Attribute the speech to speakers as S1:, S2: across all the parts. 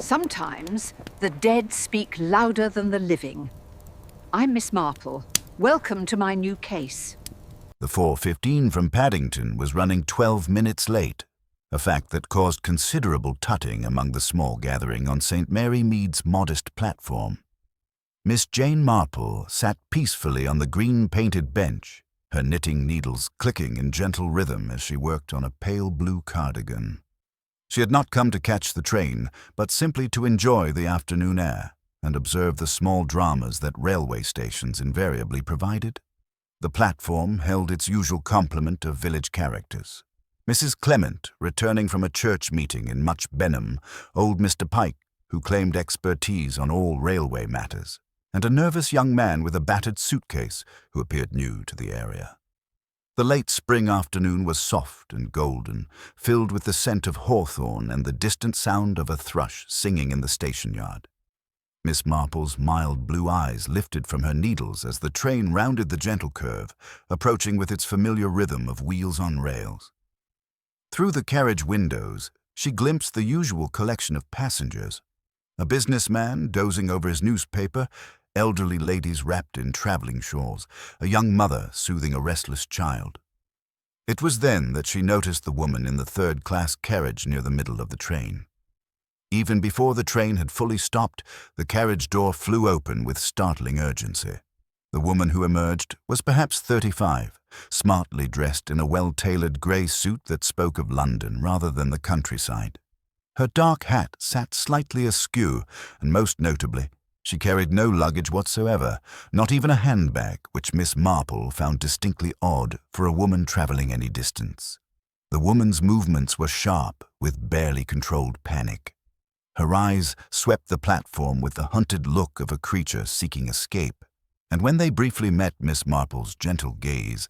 S1: Sometimes the dead speak louder than the living. I'm Miss Marple. Welcome to my new case.
S2: The 4:15 from Paddington was running 12 minutes late, a fact that caused considerable tutting among the small gathering on St Mary Mead's modest platform. Miss Jane Marple sat peacefully on the green-painted bench, her knitting needles clicking in gentle rhythm as she worked on a pale blue cardigan. She had not come to catch the train, but simply to enjoy the afternoon air and observe the small dramas that railway stations invariably provided. The platform held its usual complement of village characters. Mrs. Clement, returning from a church meeting in Much Benham, old Mr. Pike, who claimed expertise on all railway matters, and a nervous young man with a battered suitcase who appeared new to the area. The late spring afternoon was soft and golden, filled with the scent of hawthorn and the distant sound of a thrush singing in the station yard. Miss Marple's mild blue eyes lifted from her needles as the train rounded the gentle curve, approaching with its familiar rhythm of wheels on rails. Through the carriage windows, she glimpsed the usual collection of passengers: a businessman dozing over his newspaper, elderly ladies wrapped in traveling shawls, a young mother soothing a restless child. It was then that she noticed the woman in the third-class carriage near the middle of the train. Even before the train had fully stopped, the carriage door flew open with startling urgency. The woman who emerged was perhaps 35, smartly dressed in a well-tailored grey suit that spoke of London rather than the countryside. Her dark hat sat slightly askew, and most notably, she carried no luggage whatsoever, not even a handbag, which Miss Marple found distinctly odd for a woman travelling any distance. The woman's movements were sharp, with barely controlled panic. Her eyes swept the platform with the hunted look of a creature seeking escape, and when they briefly met Miss Marple's gentle gaze,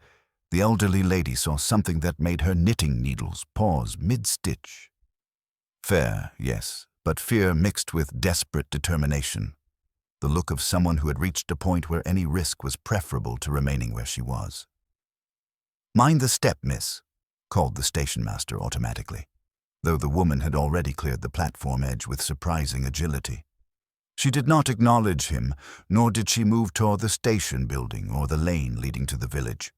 S2: the elderly lady saw something that made her knitting needles pause mid-stitch. Fair, yes, but fear mixed with desperate determination. The look of someone who had reached a point where any risk was preferable to remaining where she was. "Mind the step, miss," called the station-master automatically, though the woman had already cleared the platform edge with surprising agility. She did not acknowledge him, nor did she move toward the station building or the lane leading to the village.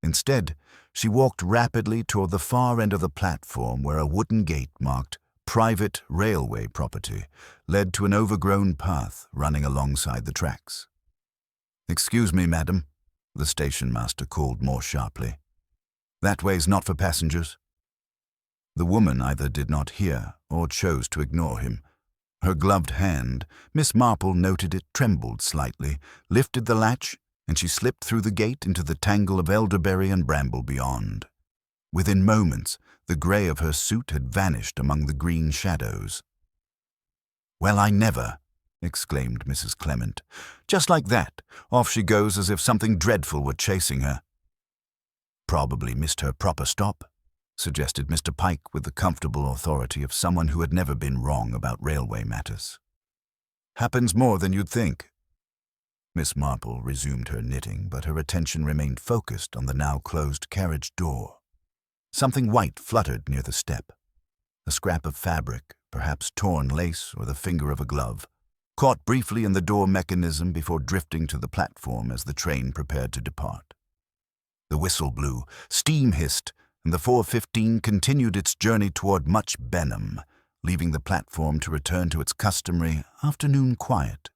S2: Instead, she walked rapidly toward the far end of the platform where a wooden gate marked "Private Railway Property" led to an overgrown path running alongside the tracks. "Excuse me, madam," the station-master called more sharply. "That way's not for passengers." The woman either did not hear or chose to ignore him. Her gloved hand, Miss Marple noted it trembled slightly, lifted the latch, and she slipped through the gate into the tangle of elderberry and bramble beyond. Within moments, the grey of her suit had vanished among the green shadows. "Well, I never!" exclaimed Mrs. Clement. "Just like that, off she goes as if something dreadful were chasing her." "Probably missed her proper stop," suggested Mr. Pike with the comfortable authority of someone who had never been wrong about railway matters. "Happens more than you'd think." Miss Marple resumed her knitting, but her attention remained focused on the now closed carriage door. Something white fluttered near the step. A scrap of fabric, perhaps torn lace or the finger of a glove, caught briefly in the door mechanism before drifting to the platform as the train prepared to depart. The whistle blew, steam hissed, and the 4:15 continued its journey toward Much Benham, leaving the platform to return to its customary afternoon quiet.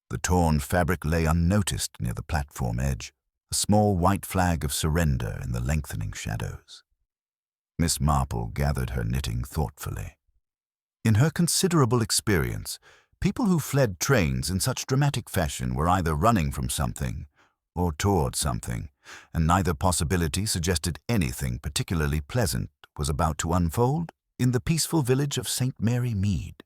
S2: The torn fabric lay unnoticed near the platform edge, a small white flag of surrender in the lengthening shadows. Miss Marple gathered her knitting thoughtfully. In her considerable experience, people who fled trains in such dramatic fashion were either running from something or toward something, and neither possibility suggested anything particularly pleasant was about to unfold in the peaceful village of St Mary Mead.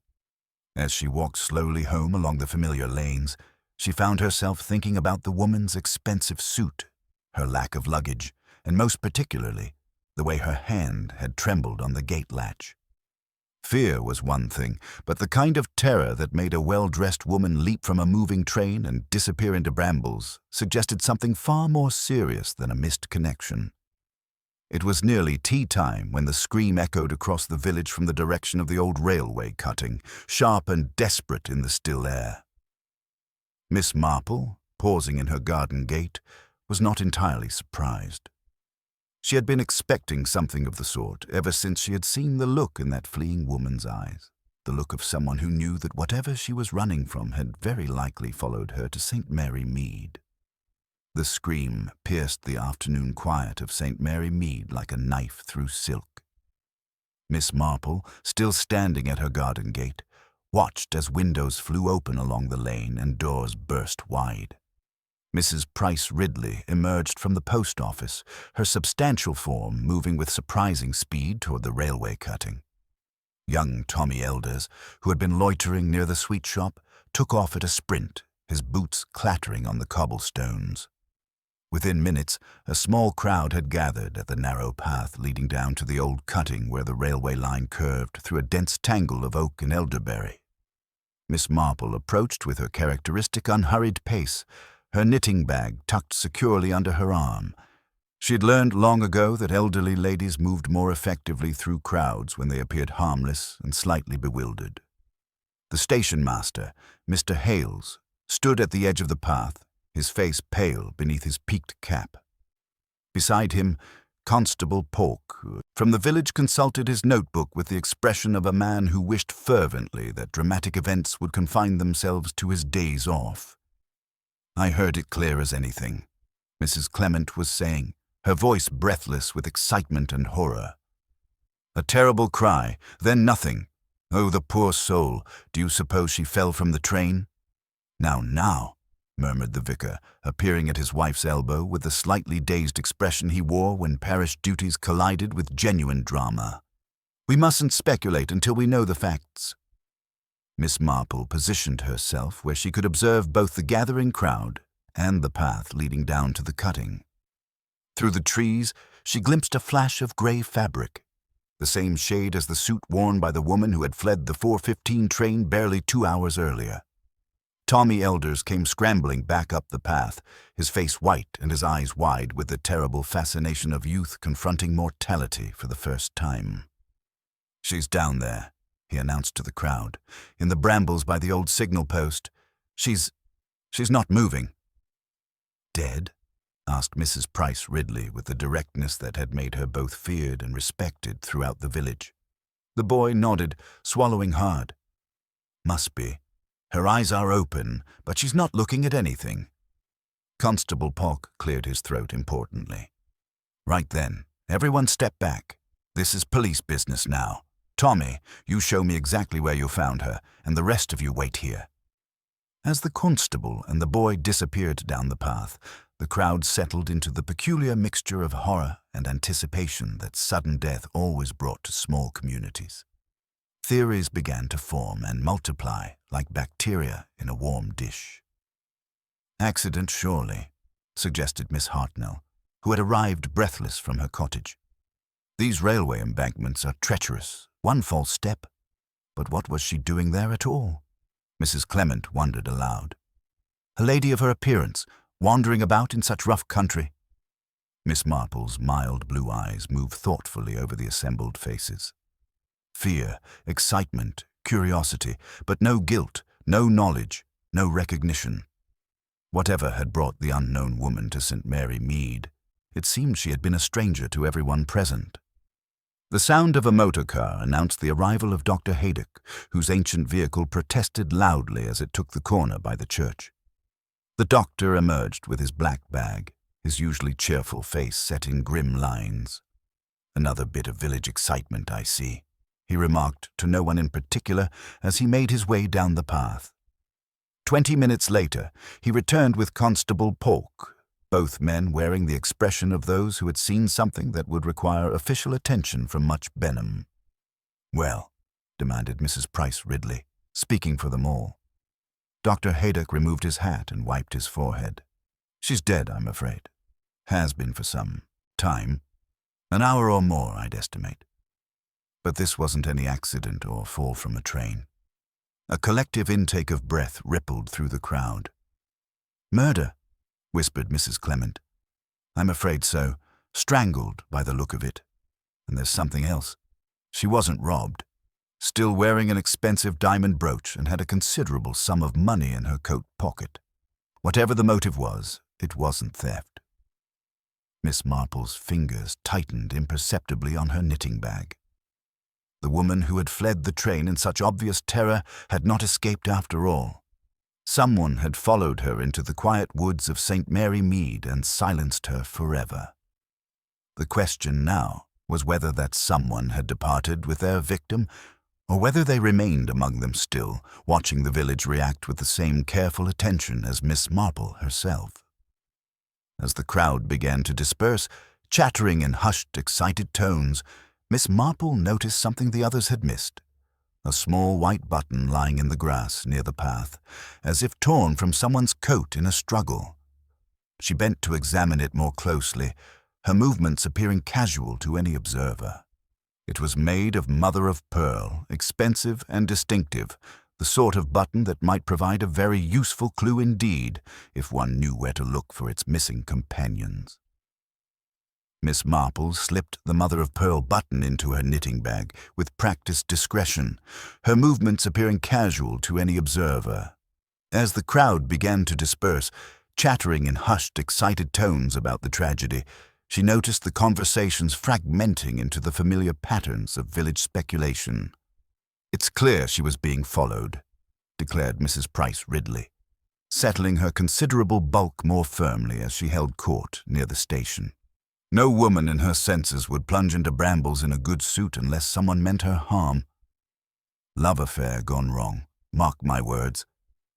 S2: As she walked slowly home along the familiar lanes, she found herself thinking about the woman's expensive suit, her lack of luggage, and most particularly, the way her hand had trembled on the gate latch. Fear was one thing, but the kind of terror that made a well-dressed woman leap from a moving train and disappear into Brambles suggested something far more serious than a missed connection. It was nearly tea time when the scream echoed across the village from the direction of the old railway cutting, sharp and desperate in the still air. Miss Marple, pausing in her garden gate, was not entirely surprised. She had been expecting something of the sort ever since she had seen the look in that fleeing woman's eyes, the look of someone who knew that whatever she was running from had very likely followed her to St Mary Mead. The scream pierced the afternoon quiet of St Mary Mead like a knife through silk. Miss Marple, still standing at her garden gate, watched as windows flew open along the lane and doors burst wide. Mrs. Price Ridley emerged from the post office, her substantial form moving with surprising speed toward the railway cutting. Young Tommy Elders, who had been loitering near the sweet shop, took off at a sprint, his boots clattering on the cobblestones. Within minutes, a small crowd had gathered at the narrow path leading down to the old cutting where the railway line curved through a dense tangle of oak and elderberry. Miss Marple approached with her characteristic unhurried pace, her knitting bag tucked securely under her arm. She had learned long ago that elderly ladies moved more effectively through crowds when they appeared harmless and slightly bewildered. The station master, Mr. Hales, stood at the edge of the path, his face pale beneath his peaked cap. Beside him, Constable Polk from the village consulted his notebook with the expression of a man who wished fervently that dramatic events would confine themselves to his days off. "I heard it clear as anything," Mrs. Clement was saying, her voice breathless with excitement and horror. "A terrible cry, then nothing. Oh, the poor soul, do you suppose she fell from the train?" Now, murmured the vicar, appearing at his wife's elbow with the slightly dazed expression he wore when parish duties collided with genuine drama. "We mustn't speculate until we know the facts." Miss Marple positioned herself where she could observe both the gathering crowd and the path leading down to the cutting. Through the trees, she glimpsed a flash of grey fabric, the same shade as the suit worn by the woman who had fled the 4:15 train barely 2 hours earlier. Tommy Elders came scrambling back up the path, his face white and his eyes wide with the terrible fascination of youth confronting mortality for the first time. "She's down there," he announced to the crowd, "in the brambles by the old signal post. She's not moving." "Dead?" asked Mrs. Price Ridley with the directness that had made her both feared and respected throughout the village. The boy nodded, swallowing hard. "Must be. Her eyes are open, but she's not looking at anything." Constable Polk cleared his throat importantly. "Right then, everyone step back. This is police business now. Tommy, you show me exactly where you found her, and the rest of you wait here." As the constable and the boy disappeared down the path, the crowd settled into the peculiar mixture of horror and anticipation that sudden death always brought to small communities. Theories began to form and multiply like bacteria in a warm dish. "Accident, surely," suggested Miss Hartnell, who had arrived breathless from her cottage. "These railway embankments are treacherous. One false step. But what was she doing there at all?" Mrs. Clement wondered aloud. "A lady of her appearance, wandering about in such rough country." Miss Marple's mild blue eyes moved thoughtfully over the assembled faces. Fear, excitement, curiosity, but no guilt, no knowledge, no recognition. Whatever had brought the unknown woman to St Mary Mead, it seemed she had been a stranger to everyone present. The sound of a motor car announced the arrival of Dr. Haydock, whose ancient vehicle protested loudly as it took the corner by the church. The doctor emerged with his black bag, his usually cheerful face set in grim lines. "Another bit of village excitement, I see," he remarked to no one in particular as he made his way down the path. 20 minutes later, he returned with Constable Polk, both men wearing the expression of those who had seen something that would require official attention from Much Benham. "Well," demanded Mrs. Price Ridley, speaking for them all. Dr. Haydock removed his hat and wiped his forehead. "She's dead, I'm afraid. Has been for some time. An hour or more, I'd estimate. But this wasn't any accident or fall from a train." A collective intake of breath rippled through the crowd. "Murder," whispered Mrs. Clement. "I'm afraid so. strangled by the look of it. And there's something else. She wasn't robbed. Still wearing an expensive diamond brooch and had a considerable sum of money in her coat pocket. Whatever the motive was, it wasn't theft. Miss Marple's fingers tightened imperceptibly on her knitting bag. The woman who had fled the train in such obvious terror had not escaped after all. Someone had followed her into the quiet woods of St Mary Mead and silenced her forever. The question now was whether that someone had departed with their victim, or whether they remained among them still, watching the village react with the same careful attention as Miss Marple herself. As the crowd began to disperse, chattering in hushed, excited tones, Miss Marple noticed something the others had missed. A small white button lying in the grass near the path, as if torn from someone's coat in a struggle. She bent to examine it more closely, her movements appearing casual to any observer. It was made of mother of pearl, expensive and distinctive, the sort of button that might provide a very useful clue indeed, if one knew where to look for its missing companions. Miss Marple slipped the mother-of-pearl button into her knitting bag with practiced discretion, her movements appearing casual to any observer. As the crowd began to disperse, chattering in hushed, excited tones about the tragedy, she noticed the conversations fragmenting into the familiar patterns of village speculation. "It's clear she was being followed," declared Mrs. Price Ridley, settling her considerable bulk more firmly as she held court near the station. "No woman in her senses would plunge into Brambles in a good suit unless someone meant her harm. Love affair gone wrong, mark my words,"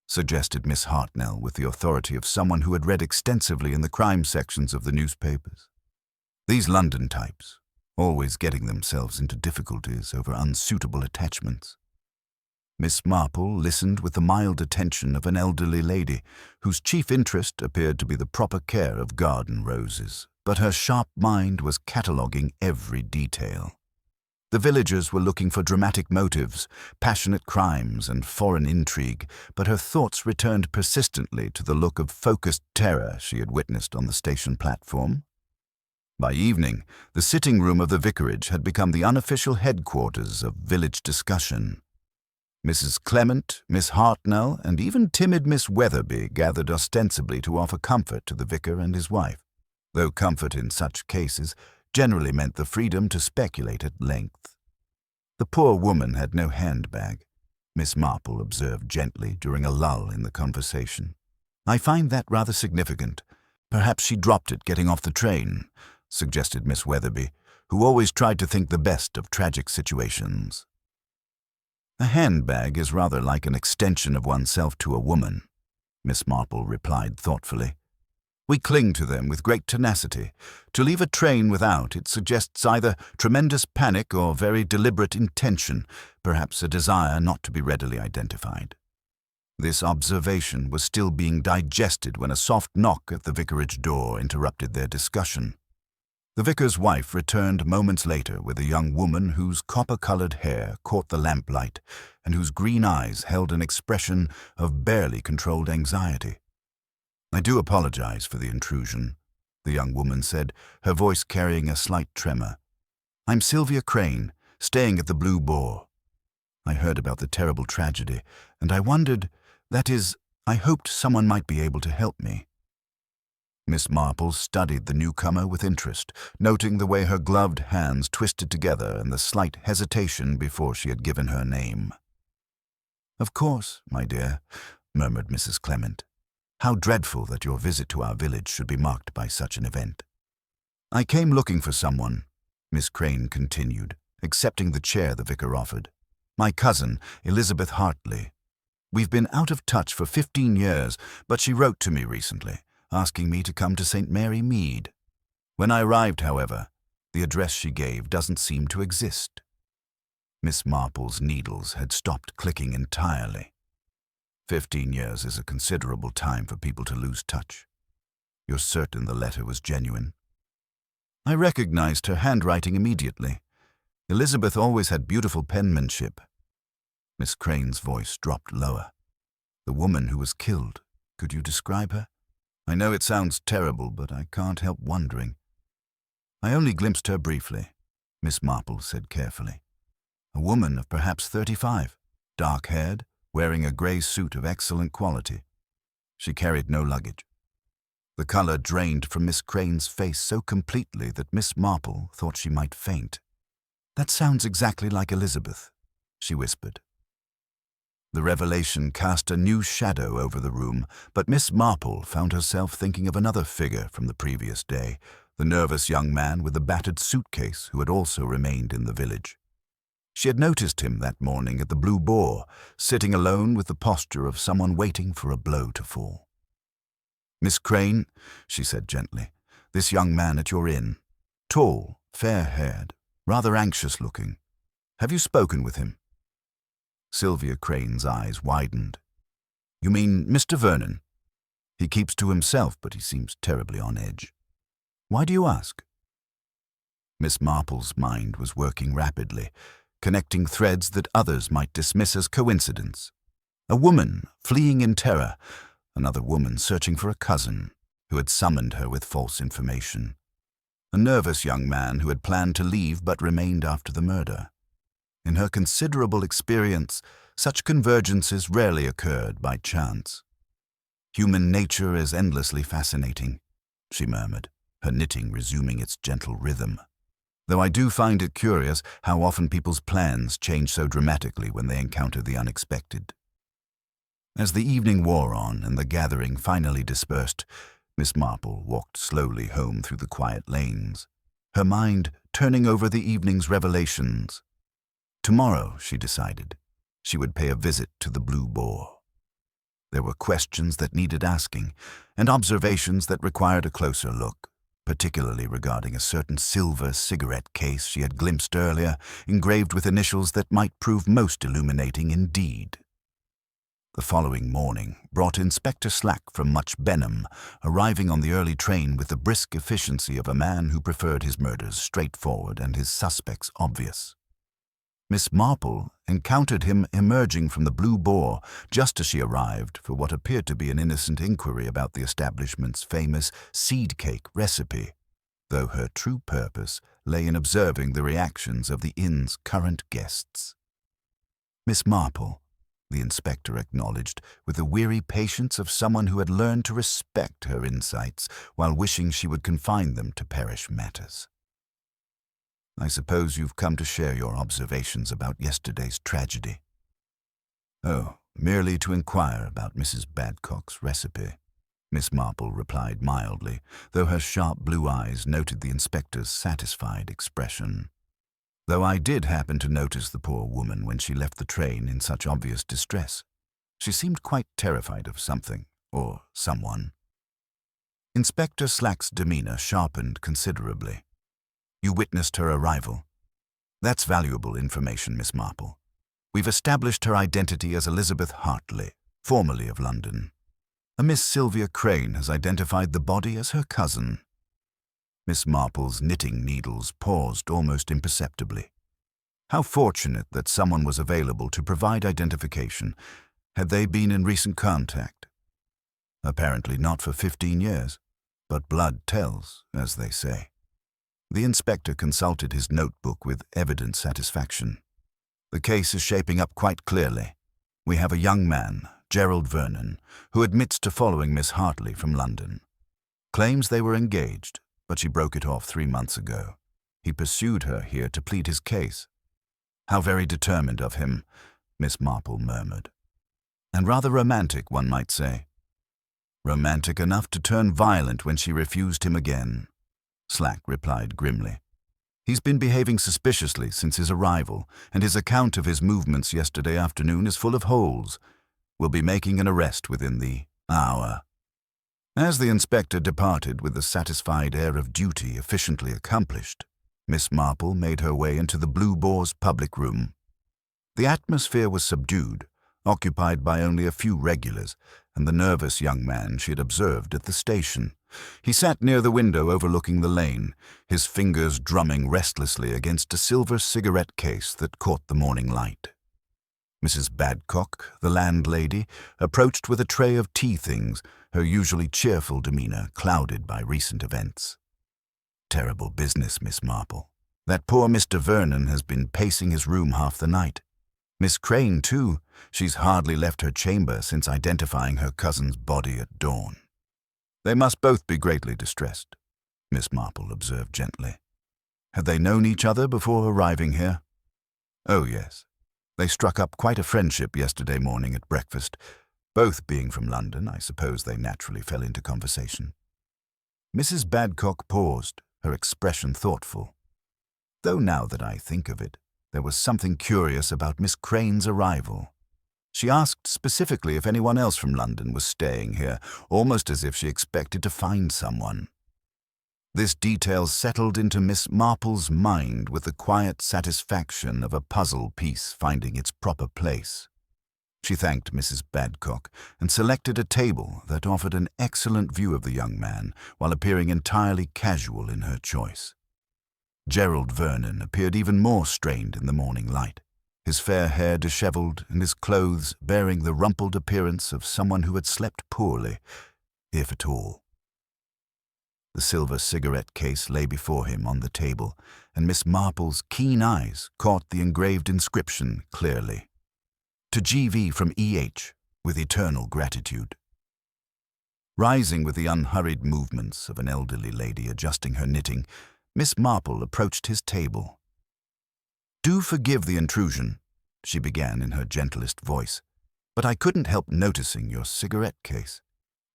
S2: suggested Miss Hartnell with the authority of someone who had read extensively in the crime sections of the newspapers. These London types, always getting themselves into difficulties over unsuitable attachments. Miss Marple listened with the mild attention of an elderly lady, whose chief interest appeared to be the proper care of garden roses, but her sharp mind was cataloguing every detail. The villagers were looking for dramatic motives, passionate crimes, and foreign intrigue, but her thoughts returned persistently to the look of focused terror she had witnessed on the station platform. By evening, the sitting room of the vicarage had become the unofficial headquarters of village discussion. Mrs. Clement, Miss Hartnell, and even timid Miss Weatherby gathered ostensibly to offer comfort to the vicar and his wife, though comfort in such cases generally meant the freedom to speculate at length. The poor woman had no handbag, Miss Marple observed gently during a lull in the conversation. "I find that rather significant. Perhaps she dropped it getting off the train," suggested Miss Weatherby, who always tried to think the best of tragic situations. "A handbag is rather like an extension of oneself to a woman," Miss Marple replied thoughtfully. "We cling to them with great tenacity. To leave a train without it suggests either tremendous panic or very deliberate intention, perhaps a desire not to be readily identified." This observation was still being digested when a soft knock at the vicarage door interrupted their discussion. The vicar's wife returned moments later with a young woman whose copper-colored hair caught the lamplight and whose green eyes held an expression of barely controlled anxiety. "I do apologize for the intrusion," the young woman said, her voice carrying a slight tremor. "I'm Sylvia Crane, staying at the Blue Boar. I heard about the terrible tragedy, and I wondered, that is, I hoped someone might be able to help me." Miss Marple studied the newcomer with interest, noting the way her gloved hands twisted together and the slight hesitation before she had given her name. "Of course, my dear," murmured Mrs. Clement. "How dreadful that your visit to our village should be marked by such an event." "I came looking for someone," Miss Crane continued, accepting the chair the vicar offered. "My cousin, Elizabeth Hartley. We've been out of touch for 15 years, but she wrote to me recently, asking me to come to St Mary Mead. When I arrived, however, the address she gave doesn't seem to exist." Miss Marple's needles had stopped clicking entirely. 15 years is a considerable time for people to lose touch. "You're certain the letter was genuine?" "I recognized her handwriting immediately. Elizabeth always had beautiful penmanship." Miss Crane's voice dropped lower. "The woman who was killed, could you describe her? I know it sounds terrible, but I can't help wondering." I only glimpsed her briefly, Miss Marple said carefully. A woman of perhaps 35, dark-haired, wearing a grey suit of excellent quality. She carried no luggage. The colour drained from Miss Crane's face so completely that Miss Marple thought she might faint. "That sounds exactly like Elizabeth," she whispered. The revelation cast a new shadow over the room, but Miss Marple found herself thinking of another figure from the previous day, the nervous young man with the battered suitcase who had also remained in the village. She had noticed him that morning at the Blue Boar, sitting alone with the posture of someone waiting for a blow to fall. "Miss Crane," she said gently, "this young man at your inn, tall, fair-haired, rather anxious-looking. Have you spoken with him?" Sylvia Crane's eyes widened. "You mean Mr. Vernon? He keeps to himself, but he seems terribly on edge. Why do you ask?" Miss Marple's mind was working rapidly, connecting threads that others might dismiss as coincidence. A woman fleeing in terror, another woman searching for a cousin who had summoned her with false information, a nervous young man who had planned to leave but remained after the murder. In her considerable experience, such convergences rarely occurred by chance. "Human nature is endlessly fascinating," she murmured, her knitting resuming its gentle rhythm. "Though I do find it curious how often people's plans change so dramatically when they encounter the unexpected." As the evening wore on and the gathering finally dispersed, Miss Marple walked slowly home through the quiet lanes, her mind turning over the evening's revelations. Tomorrow, she decided, she would pay a visit to the Blue Boar. There were questions that needed asking, and observations that required a closer look, particularly regarding a certain silver cigarette case she had glimpsed earlier, engraved with initials that might prove most illuminating indeed. The following morning brought Inspector Slack from Much Benham, arriving on the early train with the brisk efficiency of a man who preferred his murders straightforward and his suspects obvious. Miss Marple encountered him emerging from the Blue Boar just as she arrived for what appeared to be an innocent inquiry about the establishment's famous seed cake recipe, though her true purpose lay in observing the reactions of the inn's current guests. "Miss Marple," the inspector acknowledged with the weary patience of someone who had learned to respect her insights while wishing she would confine them to parish matters. "I suppose you've come to share your observations about yesterday's tragedy." "Oh, merely to inquire about Mrs. Badcock's recipe," Miss Marple replied mildly, though her sharp blue eyes noted the inspector's satisfied expression. "Though I did happen to notice the poor woman when she left the train in such obvious distress. She seemed quite terrified of something, or someone." Inspector Slack's demeanor sharpened considerably. "You witnessed her arrival. That's valuable information, Miss Marple. We've established her identity as Elizabeth Hartley, formerly of London. A Miss Sylvia Crane has identified the body as her cousin." Miss Marple's knitting needles paused almost imperceptibly. How fortunate that someone was available to provide identification. Had they been in recent contact? Apparently not for 15 years, but blood tells, as they say. The inspector consulted his notebook with evident satisfaction. "The case is shaping up quite clearly. We have a young man, Gerald Vernon, who admits to following Miss Hartley from London. Claims they were engaged, but she broke it off 3 months ago. He pursued her here to plead his case." "How very determined of him," Miss Marple murmured. "And rather romantic, one might say." "Romantic enough to turn violent when she refused him again," Slack replied grimly. "He's been behaving suspiciously since his arrival, and his account of his movements yesterday afternoon is full of holes. We'll be making an arrest within the hour." As the inspector departed with the satisfied air of duty efficiently accomplished, Miss Marple made her way into the Blue Boar's public room. The atmosphere was subdued, occupied by only a few regulars, and the nervous young man she had observed at the station. He sat near the window overlooking the lane, his fingers drumming restlessly against a silver cigarette case that caught the morning light. Mrs. Badcock, the landlady, approached with a tray of tea things, her usually cheerful demeanor clouded by recent events. Terrible business, Miss Marple. That poor Mr. Vernon has been pacing his room half the night. Miss Crane, too. She's hardly left her chamber since identifying her cousin's body at dawn. They must both be greatly distressed, Miss Marple observed gently. Had they known each other before arriving here? Oh, yes. They struck up quite a friendship yesterday morning at breakfast. Both being from London, I suppose they naturally fell into conversation. Mrs. Badcock paused, her expression thoughtful. Though now that I think of it, there was something curious about Miss Crane's arrival. She asked specifically if anyone else from London was staying here, almost as if she expected to find someone. This detail settled into Miss Marple's mind with the quiet satisfaction of a puzzle piece finding its proper place. She thanked Mrs. Badcock and selected a table that offered an excellent view of the young man while appearing entirely casual in her choice. Gerald Vernon appeared even more strained in the morning light, his fair hair disheveled and his clothes bearing the rumpled appearance of someone who had slept poorly, if at all. The silver cigarette case lay before him on the table, and Miss Marple's keen eyes caught the engraved inscription clearly. To G.V. from E.H., with eternal gratitude. Rising with the unhurried movements of an elderly lady adjusting her knitting, Miss Marple approached his table. "Do forgive the intrusion," she began in her gentlest voice, "but I couldn't help noticing your cigarette case.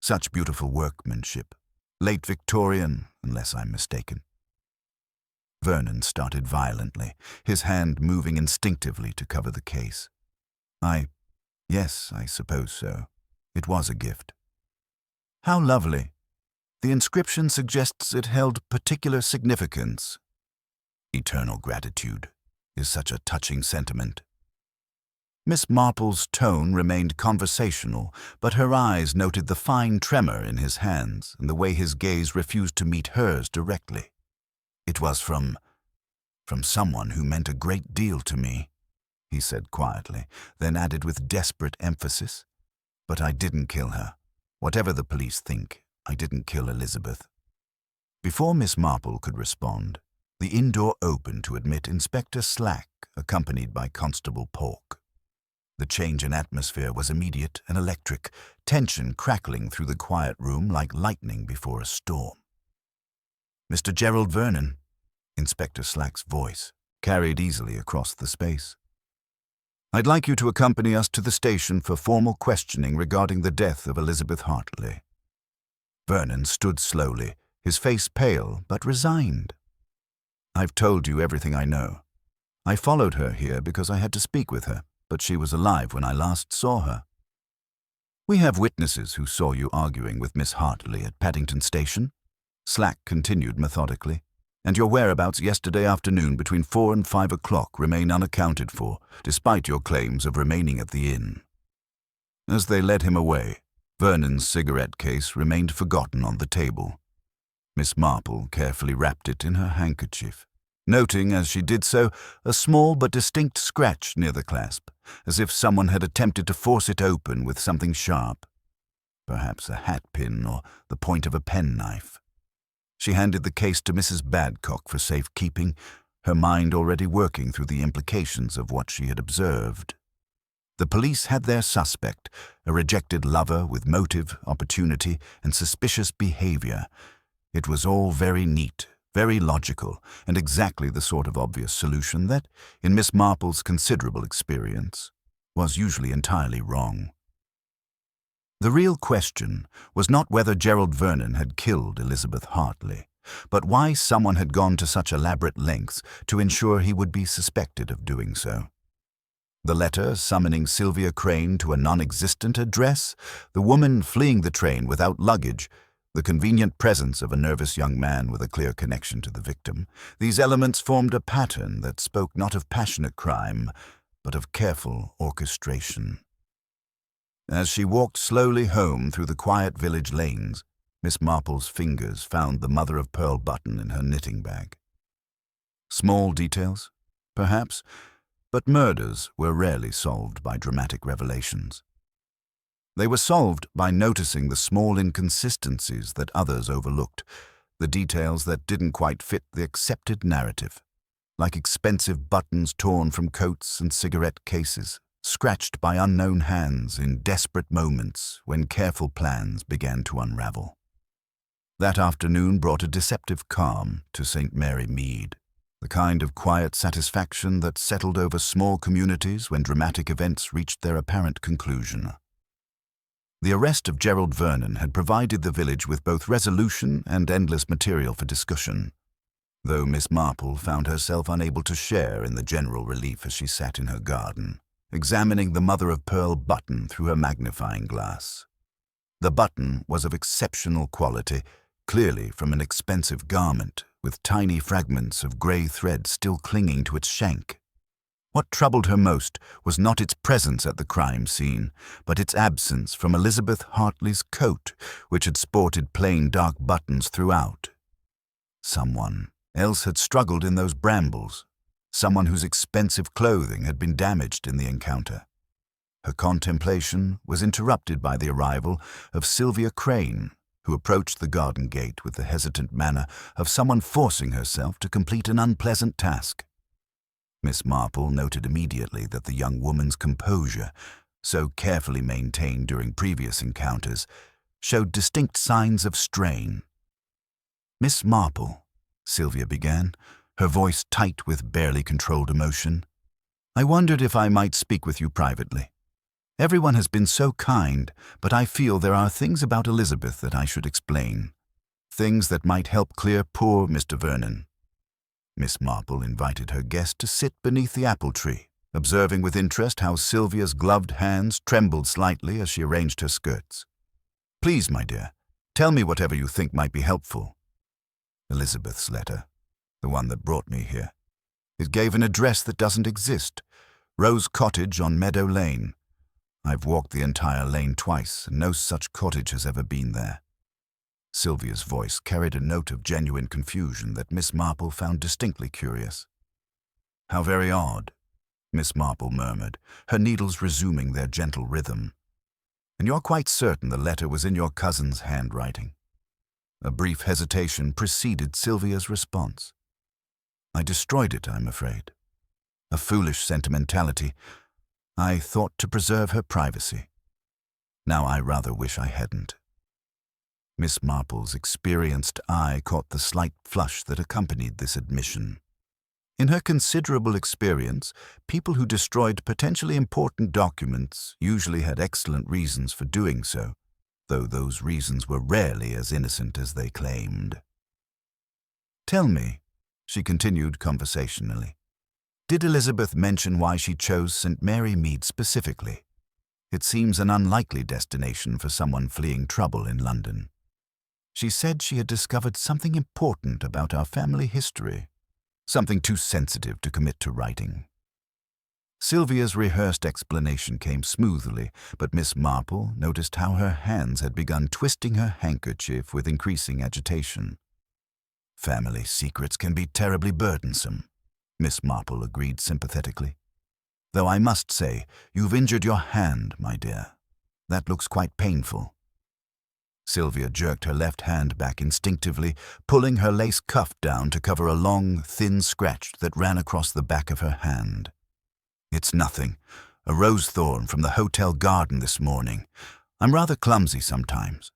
S2: Such beautiful workmanship. Late Victorian, unless I'm mistaken." Vernon started violently, his hand moving instinctively to cover the case. Yes, I suppose so. It was a gift." "How lovely. The inscription suggests it held particular significance." "Eternal gratitude is such a touching sentiment." Miss Marple's tone remained conversational, but her eyes noted the fine tremor in his hands and the way his gaze refused to meet hers directly. "It was from someone who meant a great deal to me," he said quietly, then added with desperate emphasis, "But I didn't kill her. Whatever the police think, I didn't kill Elizabeth." Before Miss Marple could respond, the inn door opened to admit Inspector Slack, accompanied by Constable Pork. The change in atmosphere was immediate and electric, tension crackling through the quiet room like lightning before a storm. "Mr. Gerald Vernon," Inspector Slack's voice carried easily across the space. "I'd like you to accompany us to the station for formal questioning regarding the death of Elizabeth Hartley." Vernon stood slowly, his face pale but resigned. "I've told you everything I know. I followed her here because I had to speak with her, but she was alive when I last saw her. We have witnesses who saw you arguing with Miss Hartley at Paddington Station," Slack continued methodically, "and your whereabouts yesterday afternoon between 4 and 5 o'clock remain unaccounted for, despite your claims of remaining at the inn." As they led him away, Vernon's cigarette case remained forgotten on the table. Miss Marple carefully wrapped it in her handkerchief, noting as she did so a small but distinct scratch near the clasp, as if someone had attempted to force it open with something sharp, perhaps a hat-pin or the point of a penknife. She handed the case to Mrs. Badcock for safekeeping, her mind already working through the implications of what she had observed. The police had their suspect, a rejected lover with motive, opportunity, and suspicious behavior. It was all very neat, very logical, and exactly the sort of obvious solution that, in Miss Marple's considerable experience, was usually entirely wrong. The real question was not whether Gerald Vernon had killed Elizabeth Hartley, but why someone had gone to such elaborate lengths to ensure he would be suspected of doing so. The letter summoning Sylvia Crane to a non-existent address, the woman fleeing the train without luggage, the convenient presence of a nervous young man with a clear connection to the victim, these elements formed a pattern that spoke not of passionate crime, but of careful orchestration. As she walked slowly home through the quiet village lanes, Miss Marple's fingers found the mother-of-pearl button in her knitting bag. Small details, perhaps, but murders were rarely solved by dramatic revelations. They were solved by noticing the small inconsistencies that others overlooked, the details that didn't quite fit the accepted narrative, like expensive buttons torn from coats and cigarette cases, scratched by unknown hands in desperate moments when careful plans began to unravel. That afternoon brought a deceptive calm to St Mary Mead, the kind of quiet satisfaction that settled over small communities when dramatic events reached their apparent conclusion. The arrest of Gerald Vernon had provided the village with both resolution and endless material for discussion, though Miss Marple found herself unable to share in the general relief as she sat in her garden, examining the mother-of-pearl button through her magnifying glass. The button was of exceptional quality, clearly from an expensive garment, with tiny fragments of grey thread still clinging to its shank. What troubled her most was not its presence at the crime scene, but its absence from Elizabeth Hartley's coat, which had sported plain dark buttons throughout. Someone else had struggled in those brambles, someone whose expensive clothing had been damaged in the encounter. Her contemplation was interrupted by the arrival of Sylvia Crane, who approached the garden gate with the hesitant manner of someone forcing herself to complete an unpleasant task. Miss Marple noted immediately that the young woman's composure, so carefully maintained during previous encounters, showed distinct signs of strain. "Miss Marple," Sylvia began, her voice tight with barely controlled emotion, "I wondered if I might speak with you privately. Everyone has been so kind, but I feel there are things about Elizabeth that I should explain. Things that might help clear poor Mr. Vernon." Miss Marple invited her guest to sit beneath the apple tree, observing with interest how Sylvia's gloved hands trembled slightly as she arranged her skirts. "Please, my dear, tell me whatever you think might be helpful." "Elizabeth's letter, the one that brought me here. It gave an address that doesn't exist, Rose Cottage on Meadow Lane. I've walked the entire lane twice, and no such cottage has ever been there." Sylvia's voice carried a note of genuine confusion that Miss Marple found distinctly curious. "How very odd," Miss Marple murmured, her needles resuming their gentle rhythm. "And you're quite certain the letter was in your cousin's handwriting?" A brief hesitation preceded Sylvia's response. "I destroyed it, I'm afraid. A foolish sentimentality. I thought to preserve her privacy. Now I rather wish I hadn't." Miss Marple's experienced eye caught the slight flush that accompanied this admission. In her considerable experience, people who destroyed potentially important documents usually had excellent reasons for doing so, though those reasons were rarely as innocent as they claimed. "Tell me," she continued conversationally, "did Elizabeth mention why she chose St Mary Mead specifically? It seems an unlikely destination for someone fleeing trouble in London. She said she had discovered something important about our family history, something too sensitive to commit to writing." Sylvia's rehearsed explanation came smoothly, but Miss Marple noticed how her hands had begun twisting her handkerchief with increasing agitation. "Family secrets can be terribly burdensome," Miss Marple agreed sympathetically. "Though I must say, you've injured your hand, my dear. That looks quite painful." Sylvia jerked her left hand back instinctively, pulling her lace cuff down to cover a long, thin scratch that ran across the back of her hand. "It's nothing. A rose thorn from the hotel garden this morning. I'm rather clumsy sometimes."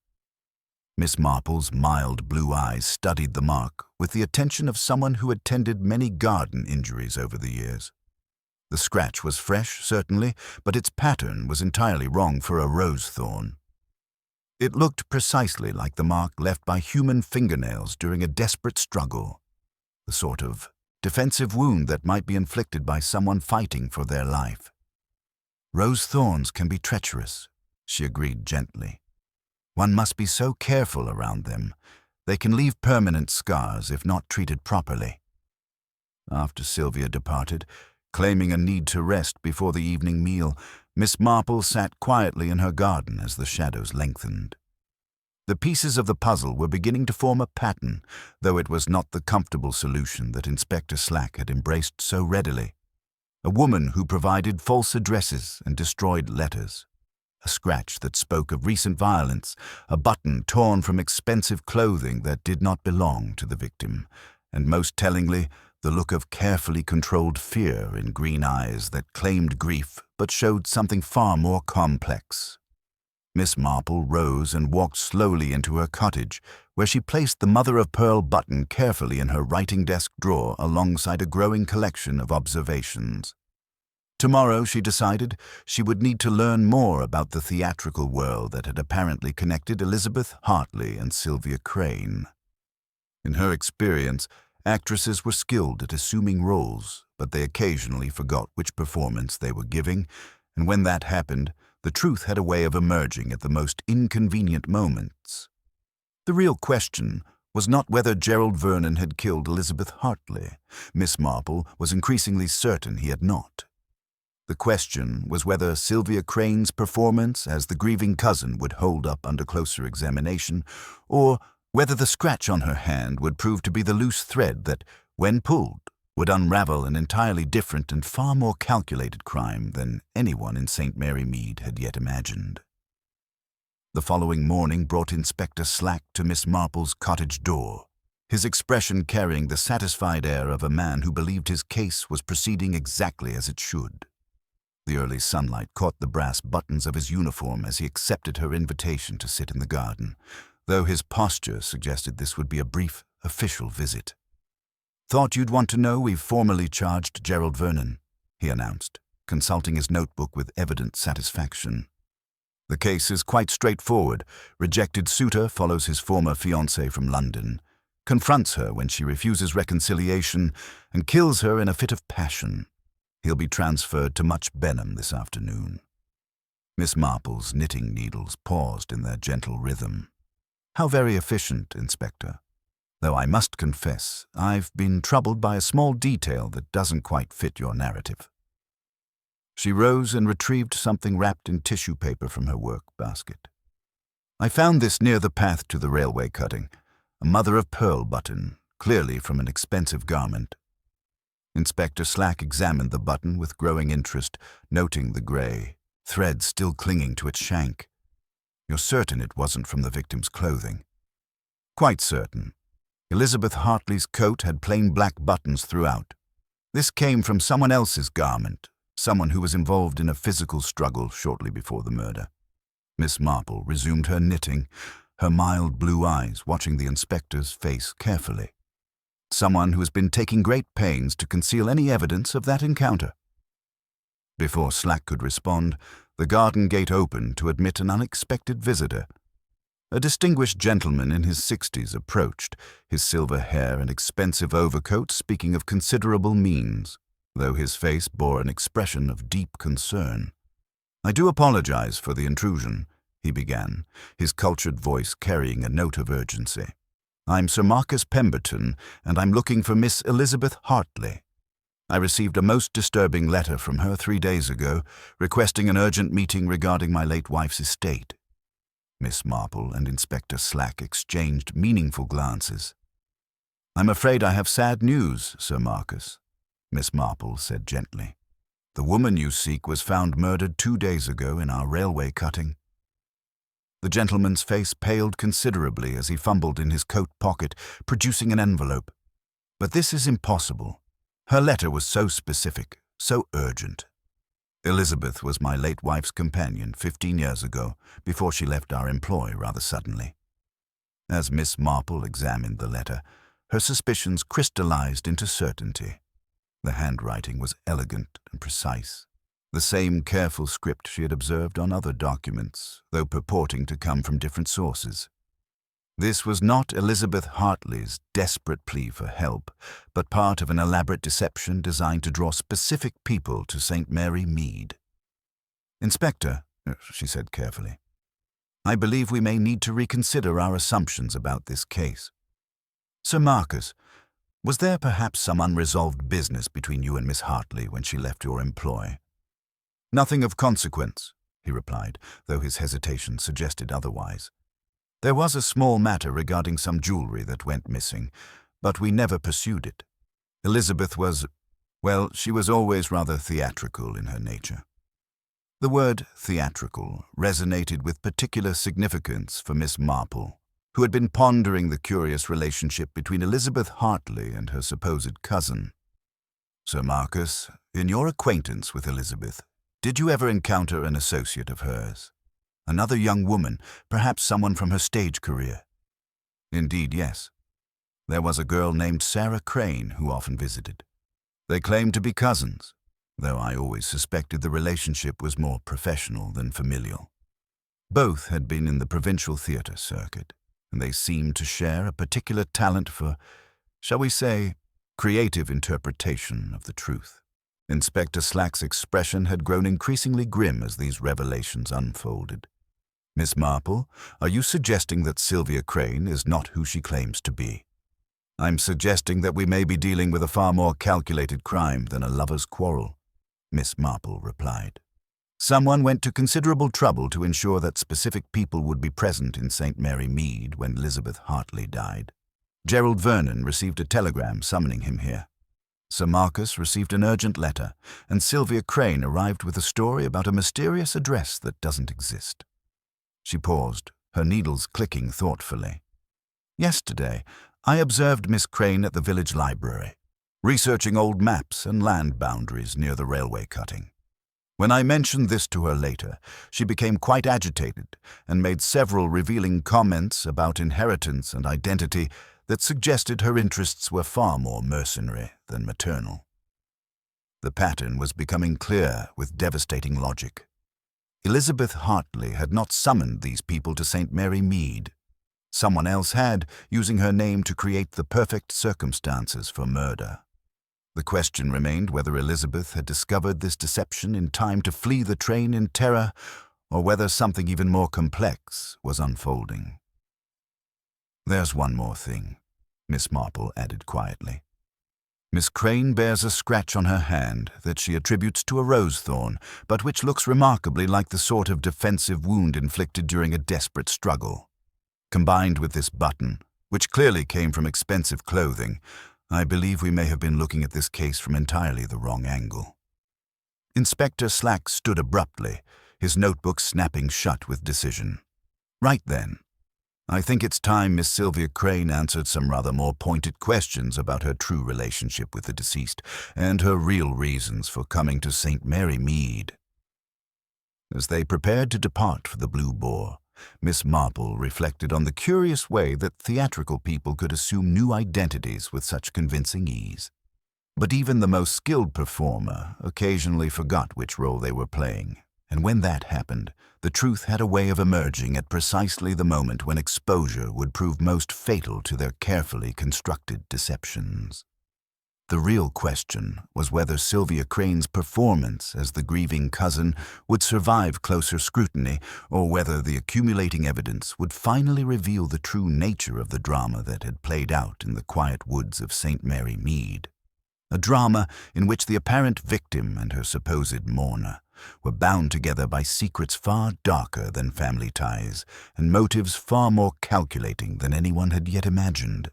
S2: Miss Marple's mild blue eyes studied the mark with the attention of someone who had tended many garden injuries over the years. The scratch was fresh, certainly, but its pattern was entirely wrong for a rose thorn. It looked precisely like the mark left by human fingernails during a desperate struggle, the sort of defensive wound that might be inflicted by someone fighting for their life. "Rose thorns can be treacherous," she agreed gently. "One must be so careful around them. They can leave permanent scars if not treated properly." After Sylvia departed, claiming a need to rest before the evening meal, Miss Marple sat quietly in her garden as the shadows lengthened. The pieces of the puzzle were beginning to form a pattern, though it was not the comfortable solution that Inspector Slack had embraced so readily. A woman who provided false addresses and destroyed letters. a scratch that spoke of recent violence, a button torn from expensive clothing that did not belong to the victim, and most tellingly, the look of carefully controlled fear in green eyes that claimed grief but showed something far more complex. Miss Marple rose and walked slowly into her cottage, where she placed the mother-of-pearl button carefully in her writing desk drawer alongside a growing collection of observations. Tomorrow, she decided, she would need to learn more about the theatrical world that had apparently connected Elizabeth Hartley and Sylvia Crane. In her experience, actresses were skilled at assuming roles, but they occasionally forgot which performance they were giving, and when that happened, the truth had a way of emerging at the most inconvenient moments. The real question was not whether Gerald Vernon had killed Elizabeth Hartley. Miss Marple was increasingly certain he had not. The question was whether Sylvia Crane's performance as the grieving cousin would hold up under closer examination, or whether the scratch on her hand would prove to be the loose thread that, when pulled, would unravel an entirely different and far more calculated crime than anyone in St Mary Mead had yet imagined. The following morning brought Inspector Slack to Miss Marple's cottage door, his expression carrying the satisfied air of a man who believed his case was proceeding exactly as it should. The early sunlight caught the brass buttons of his uniform as he accepted her invitation to sit in the garden, though his posture suggested this would be a brief, official visit. "Thought you'd want to know we've formally charged Gerald Vernon," he announced, consulting his notebook with evident satisfaction. "The case is quite straightforward. Rejected suitor follows his former fiancée from London, confronts her when she refuses reconciliation, and kills her in a fit of passion. He'll be transferred to Much Benham this afternoon." Miss Marple's knitting needles paused in their gentle rhythm. "How very efficient, Inspector. Though I must confess, I've been troubled by a small detail that doesn't quite fit your narrative." She rose and retrieved something wrapped in tissue paper from her work basket. "I found this near the path to the railway cutting, a mother-of-pearl button, clearly from an expensive garment." Inspector Slack examined the button with growing interest, noting the grey thread still clinging to its shank. "You're certain it wasn't from the victim's clothing?" "Quite certain. Elizabeth Hartley's coat had plain black buttons throughout. This came from someone else's garment, someone who was involved in a physical struggle shortly before the murder." Miss Marple resumed her knitting, her mild blue eyes watching the inspector's face carefully. "Someone who has been taking great pains to conceal any evidence of that encounter." Before Slack could respond, the garden gate opened to admit an unexpected visitor. A distinguished gentleman in his 60s approached, his silver hair and expensive overcoat speaking of considerable means, though his face bore an expression of deep concern. "I do apologize for the intrusion," he began, his cultured voice carrying a note of urgency. "I'm Sir Marcus Pemberton, and I'm looking for Miss Elizabeth Hartley. I received a most disturbing letter from her 3 days ago, requesting an urgent meeting regarding my late wife's estate." Miss Marple and Inspector Slack exchanged meaningful glances. "I'm afraid I have sad news, Sir Marcus," Miss Marple said gently. "The woman you seek was found murdered 2 days ago in our railway cutting." The gentleman's face paled considerably as he fumbled in his coat pocket, producing an envelope. "But this is impossible. Her letter was so specific, so urgent. Elizabeth was my late wife's companion 15 years ago, before she left our employ rather suddenly." As Miss Marple examined the letter, her suspicions crystallized into certainty. The handwriting was elegant and precise, the same careful script she had observed on other documents, though purporting to come from different sources. This was not Elizabeth Hartley's desperate plea for help, but part of an elaborate deception designed to draw specific people to St Mary Mead. "Inspector," she said carefully, "I believe we may need to reconsider our assumptions about this case. Sir Marcus, was there perhaps some unresolved business between you and Miss Hartley when she left your employ?" "Nothing of consequence," he replied, though his hesitation suggested otherwise. "There was a small matter regarding some jewelry that went missing, but we never pursued it. Elizabeth was, well, she was always rather theatrical in her nature." The word theatrical resonated with particular significance for Miss Marple, who had been pondering the curious relationship between Elizabeth Hartley and her supposed cousin. Sir Marcus, in your acquaintance with Elizabeth, did you ever encounter an associate of hers? Another young woman, perhaps someone from her stage career? Indeed, yes. There was a girl named Sarah Crane who often visited. They claimed to be cousins, though I always suspected the relationship was more professional than familial. Both had been in the provincial theatre circuit, and they seemed to share a particular talent for, shall we say, creative interpretation of the truth. Inspector Slack's expression had grown increasingly grim as these revelations unfolded. Miss Marple, are you suggesting that Sylvia Crane is not who she claims to be? I'm suggesting that we may be dealing with a far more calculated crime than a lover's quarrel, Miss Marple replied. Someone went to considerable trouble to ensure that specific people would be present in St Mary Mead when Elizabeth Hartley died. Gerald Vernon received a telegram summoning him here. Sir Marcus received an urgent letter, and Sylvia Crane arrived with a story about a mysterious address that doesn't exist. She paused, her needles clicking thoughtfully. Yesterday, I observed Miss Crane at the village library, researching old maps and land boundaries near the railway cutting. When I mentioned this to her later, she became quite agitated and made several revealing comments about inheritance and identity that suggested her interests were far more mercenary than maternal. The pattern was becoming clear with devastating logic. Elizabeth Hartley had not summoned these people to St Mary Mead. Someone else had, using her name to create the perfect circumstances for murder. The question remained whether Elizabeth had discovered this deception in time to flee the train in terror, or whether something even more complex was unfolding. There's one more thing, Miss Marple added quietly. Miss Crane bears a scratch on her hand that she attributes to a rose thorn, but which looks remarkably like the sort of defensive wound inflicted during a desperate struggle. Combined with this button, which clearly came from expensive clothing, I believe we may have been looking at this case from entirely the wrong angle. Inspector Slack stood abruptly, his notebook snapping shut with decision. Right then, I think it's time Miss Sylvia Crane answered some rather more pointed questions about her true relationship with the deceased and her real reasons for coming to St Mary Mead. As they prepared to depart for the Blue Boar, Miss Marple reflected on the curious way that theatrical people could assume new identities with such convincing ease. But even the most skilled performer occasionally forgot which role they were playing, and when that happened, the truth had a way of emerging at precisely the moment when exposure would prove most fatal to their carefully constructed deceptions. The real question was whether Sylvia Crane's performance as the grieving cousin would survive closer scrutiny, or whether the accumulating evidence would finally reveal the true nature of the drama that had played out in the quiet woods of St Mary Mead. A drama in which the apparent victim and her supposed mourner were bound together by secrets far darker than family ties and motives far more calculating than anyone had yet imagined.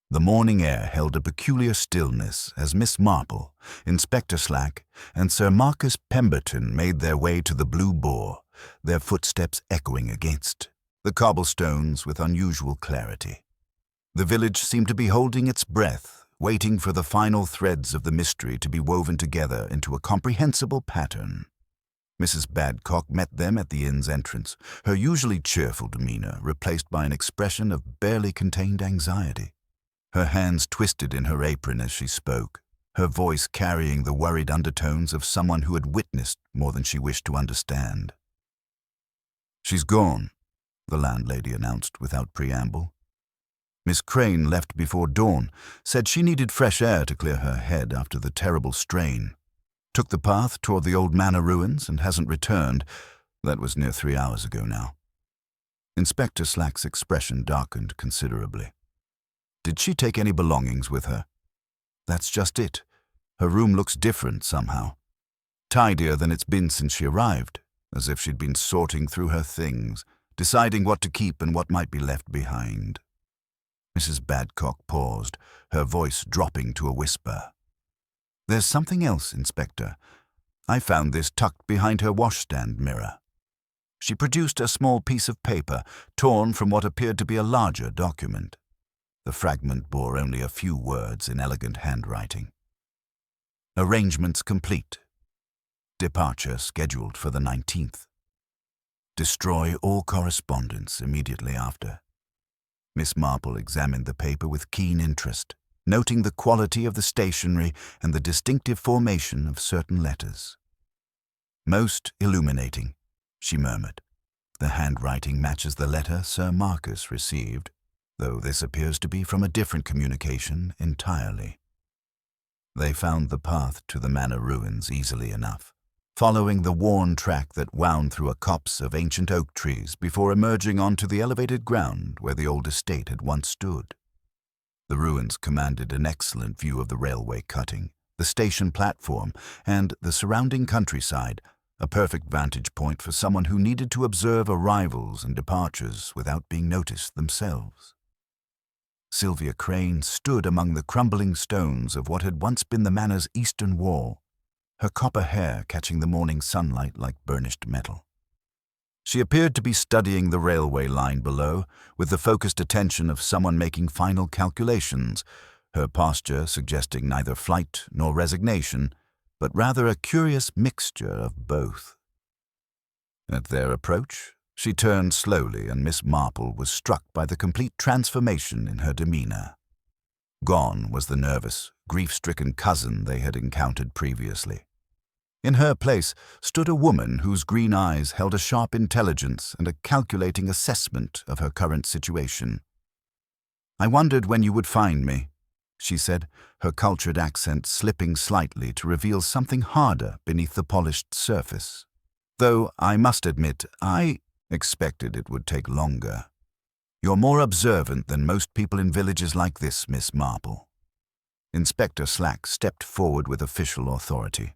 S2: The morning air held a peculiar stillness as Miss Marple, Inspector Slack, and Sir Marcus Pemberton made their way to the Blue Boar, their footsteps echoing against the cobblestones with unusual clarity. The village seemed to be holding its breath, waiting for the final threads of the mystery to be woven together into a comprehensible pattern. Mrs. Badcock met them at the inn's entrance, her usually cheerful demeanor replaced by an expression of barely contained anxiety. Her hands twisted in her apron as she spoke, her voice carrying the worried undertones of someone who had witnessed more than she wished to understand. "She's gone," the landlady announced without preamble. Miss Crane left before dawn, said she needed fresh air to clear her head after the terrible strain. Took the path toward the old manor ruins and hasn't returned. That was near 3 hours ago now. Inspector Slack's expression darkened considerably. Did she take any belongings with her? That's just it. Her room looks different somehow. Tidier than it's been since she arrived, as if she'd been sorting through her things, deciding what to keep and what might be left behind. Mrs. Badcock paused, her voice dropping to a whisper. There's something else, Inspector. I found this tucked behind her washstand mirror." She produced a small piece of paper, torn from what appeared to be a larger document. The fragment bore only a few words in elegant handwriting. "Arrangements complete. Departure scheduled for the 19th. Destroy all correspondence immediately after." Miss Marple examined the paper with keen interest, noting the quality of the stationery and the distinctive formation of certain letters. "Most illuminating," she murmured. "The handwriting matches the letter Sir Marcus received, though this appears to be from a different communication entirely." They found the path to the manor ruins easily enough, following the worn track that wound through a copse of ancient oak trees before emerging onto the elevated ground where the old estate had once stood. The ruins commanded an excellent view of the railway cutting, the station platform, and the surrounding countryside, a perfect vantage point for someone who needed to observe arrivals and departures without being noticed themselves. Sylvia Crane stood among the crumbling stones of what had once been the manor's eastern wall, her copper hair catching the morning sunlight like burnished metal. She appeared to be studying the railway line below, with the focused attention of someone making final calculations, her posture suggesting neither flight nor resignation, but rather a curious mixture of both. At their approach, she turned slowly, and Miss Marple was struck by the complete transformation in her demeanor. Gone was the nervous, grief-stricken cousin they had encountered previously. In her place stood a woman whose green eyes held a sharp intelligence and a calculating assessment of her current situation. "I wondered when you would find me," she said, her cultured accent slipping slightly to reveal something harder beneath the polished surface. "Though I must admit, I expected it would take longer. You're more observant than most people in villages like this, Miss Marple." Inspector Slack stepped forward with official authority.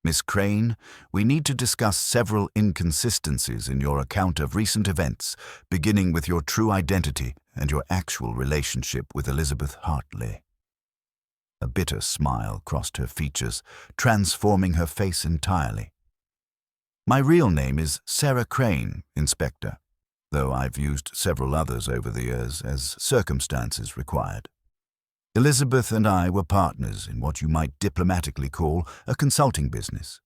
S2: "Miss Crane, we need to discuss several inconsistencies in your account of recent events, beginning with your true identity and your actual relationship with Elizabeth Hartley." A bitter smile crossed her features, transforming her face entirely. "My real name is Sarah Crane, Inspector, though I've used several others over the years as circumstances required. Elizabeth and I were partners in what you might diplomatically call a consulting business.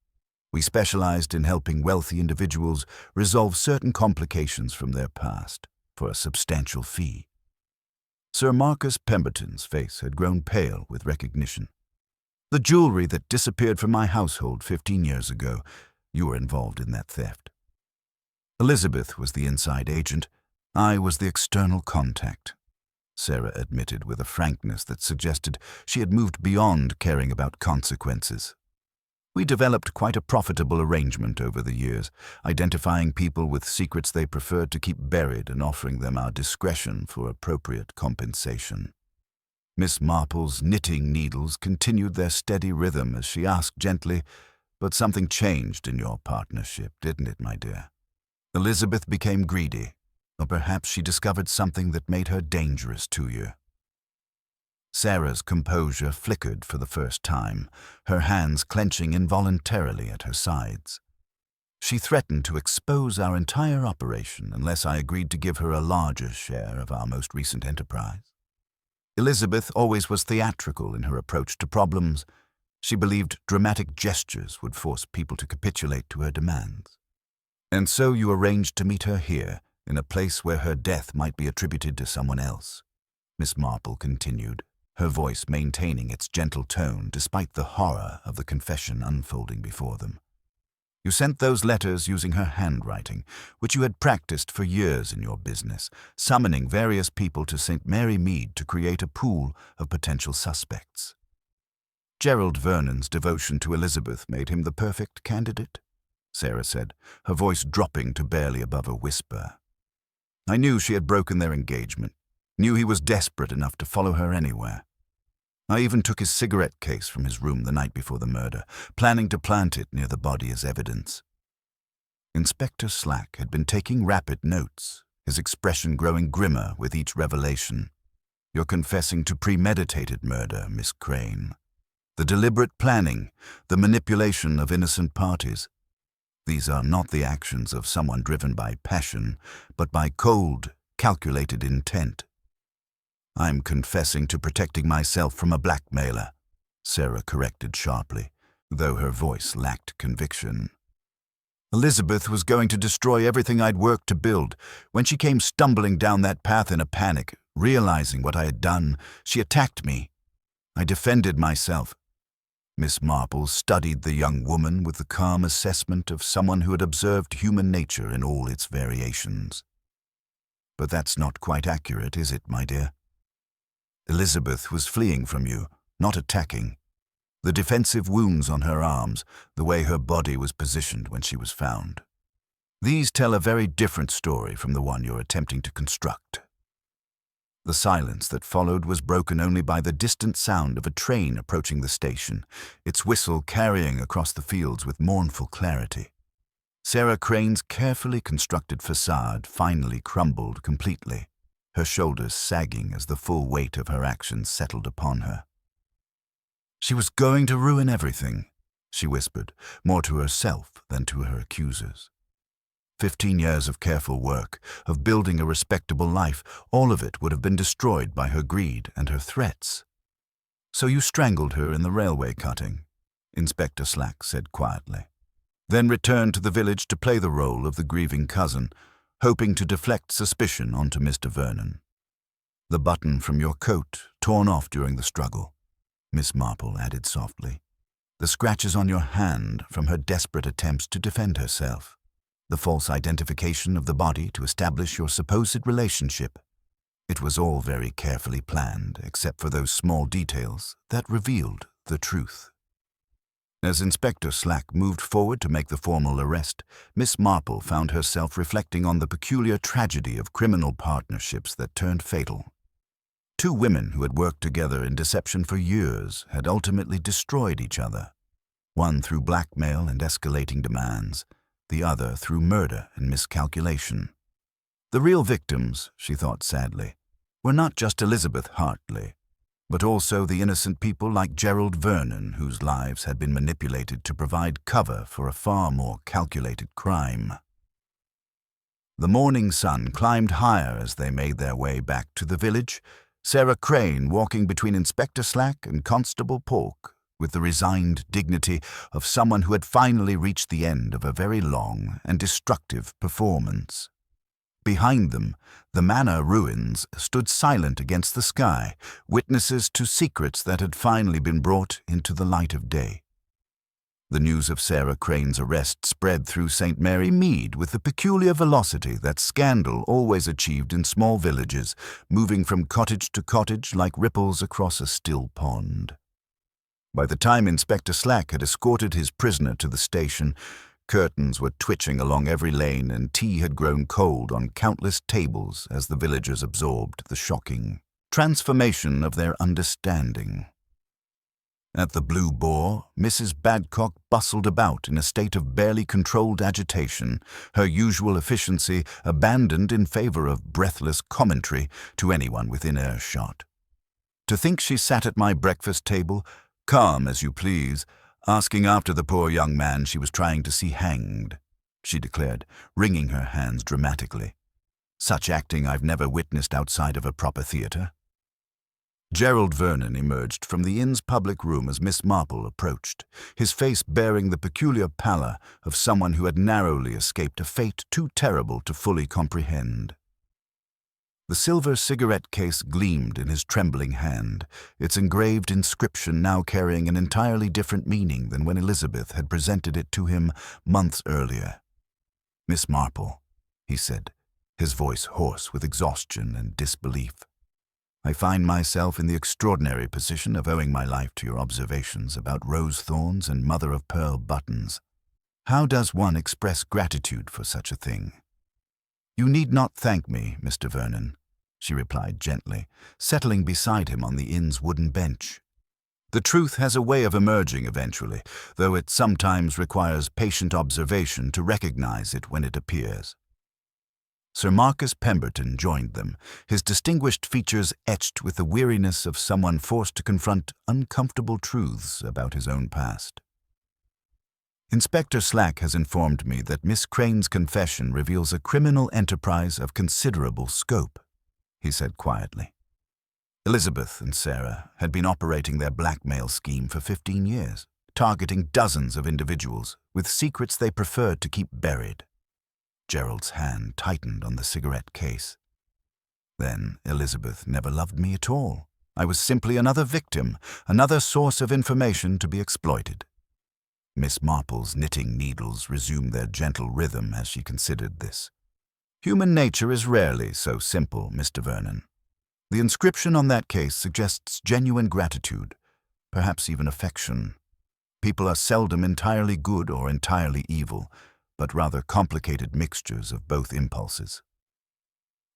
S2: We specialized in helping wealthy individuals resolve certain complications from their past for a substantial fee." Sir Marcus Pemberton's face had grown pale with recognition. "The jewelry that disappeared from my household 15 years ago, you were involved in that theft. Elizabeth was the inside agent. I was the external contact," Sarah admitted with a frankness that suggested she had moved beyond caring about consequences. "We developed quite a profitable arrangement over the years, identifying people with secrets they preferred to keep buried and offering them our discretion for appropriate compensation." Miss Marple's knitting needles continued their steady rhythm as she asked gently, "But something changed in your partnership, didn't it, my dear? Elizabeth became greedy, or perhaps she discovered something that made her dangerous to you." Sarah's composure flickered for the first time, her hands clenching involuntarily at her sides. "She threatened to expose our entire operation unless I agreed to give her a larger share of our most recent enterprise. Elizabeth always was theatrical in her approach to problems. She believed dramatic gestures would force people to capitulate to her demands. And so you arranged to meet her here, in a place where her death might be attributed to someone else," Miss Marple continued, her voice maintaining its gentle tone despite the horror of the confession unfolding before them. "You sent those letters using her handwriting, which you had practiced for years in your business, summoning various people to St Mary Mead to create a pool of potential suspects. Gerald Vernon's devotion to Elizabeth made him the perfect candidate," Sarah said, her voice dropping to barely above a whisper. "I knew she had broken their engagement, knew he was desperate enough to follow her anywhere. I even took his cigarette case from his room the night before the murder, planning to plant it near the body as evidence." Inspector Slack had been taking rapid notes, his expression growing grimmer with each revelation. "You're confessing to premeditated murder, Miss Crane. The deliberate planning, the manipulation of innocent parties. These are not the actions of someone driven by passion, but by cold, calculated intent. I'm confessing to protecting myself from a blackmailer, Sarah corrected sharply, though her voice lacked conviction. Elizabeth was going to destroy everything I'd worked to build. When she came stumbling down that path in a panic, realizing what I had done, she attacked me. I defended myself. Miss Marple studied the young woman with the calm assessment of someone who had observed human nature in all its variations. But that's not quite accurate, is it, my dear? Elizabeth was fleeing from you, not attacking. The defensive wounds on her arms, the way her body was positioned when she was found. These tell a very different story from the one you're attempting to construct. The silence that followed was broken only by the distant sound of a train approaching the station, its whistle carrying across the fields with mournful clarity. Sarah Crane's carefully constructed facade finally crumbled completely, her shoulders sagging as the full weight of her actions settled upon her. She was going to ruin everything, she whispered, more to herself than to her accusers. 15 years of careful work, of building a respectable life, all of it would have been destroyed by her greed and her threats. So you strangled her in the railway cutting, Inspector Slack said quietly, then returned to the village to play the role of the grieving cousin, hoping to deflect suspicion onto Mr. Vernon. The button from your coat torn off during the struggle, Miss Marple added softly. The scratches on your hand from her desperate attempts to defend herself. The false identification of the body to establish your supposed relationship. It was all very carefully planned, except for those small details that revealed the truth. As Inspector Slack moved forward to make the formal arrest, Miss Marple found herself reflecting on the peculiar tragedy of criminal partnerships that turned fatal. Two women who had worked together in deception for years had ultimately destroyed each other, one through blackmail and escalating demands, the other through murder and miscalculation. The real victims, she thought sadly, were not just Elizabeth Hartley, but also the innocent people like Gerald Vernon, whose lives had been manipulated to provide cover for a far more calculated crime. The morning sun climbed higher as they made their way back to the village, Sarah Crane walking between Inspector Slack and Constable Polk, with the resigned dignity of someone who had finally reached the end of a very long and destructive performance. Behind them, the manor ruins stood silent against the sky, witnesses to secrets that had finally been brought into the light of day. The news of Sarah Crane's arrest spread through St Mary Mead with the peculiar velocity that scandal always achieved in small villages, moving from cottage to cottage like ripples across a still pond. By the time Inspector Slack had escorted his prisoner to the station, curtains were twitching along every lane and tea had grown cold on countless tables as the villagers absorbed the shocking transformation of their understanding. At the Blue Boar, Mrs. Badcock bustled about in a state of barely controlled agitation, her usual efficiency abandoned in favor of breathless commentary to anyone within earshot. To think she sat at my breakfast table, calm as you please, asking after the poor young man she was trying to see hanged, she declared, wringing her hands dramatically. Such acting I've never witnessed outside of a proper theatre. Gerald Vernon emerged from the inn's public room as Miss Marple approached, his face bearing the peculiar pallor of someone who had narrowly escaped a fate too terrible to fully comprehend. The silver cigarette case gleamed in his trembling hand, its engraved inscription now carrying an entirely different meaning than when Elizabeth had presented it to him months earlier. "Miss Marple," he said, his voice hoarse with exhaustion and disbelief. "I find myself in the extraordinary position of owing my life to your observations about rose thorns and mother-of-pearl buttons. How does one express gratitude for such a thing?" "You need not thank me, Mr. Vernon," she replied gently, settling beside him on the inn's wooden bench. "The truth has a way of emerging eventually, though it sometimes requires patient observation to recognize it when it appears." Sir Marcus Pemberton joined them, his distinguished features etched with the weariness of someone forced to confront uncomfortable truths about his own past. Inspector Slack has informed me that Miss Crane's confession reveals a criminal enterprise of considerable scope, he said quietly. Elizabeth and Sarah had been operating their blackmail scheme for 15 years, targeting dozens of individuals with secrets they preferred to keep buried. Gerald's hand tightened on the cigarette case. Then Elizabeth never loved me at all. I was simply another victim, another source of information to be exploited. Miss Marple's knitting needles resumed their gentle rhythm as she considered this. Human nature is rarely so simple, Mr. Vernon. The inscription on that case suggests genuine gratitude, perhaps even affection. People are seldom entirely good or entirely evil, but rather complicated mixtures of both impulses.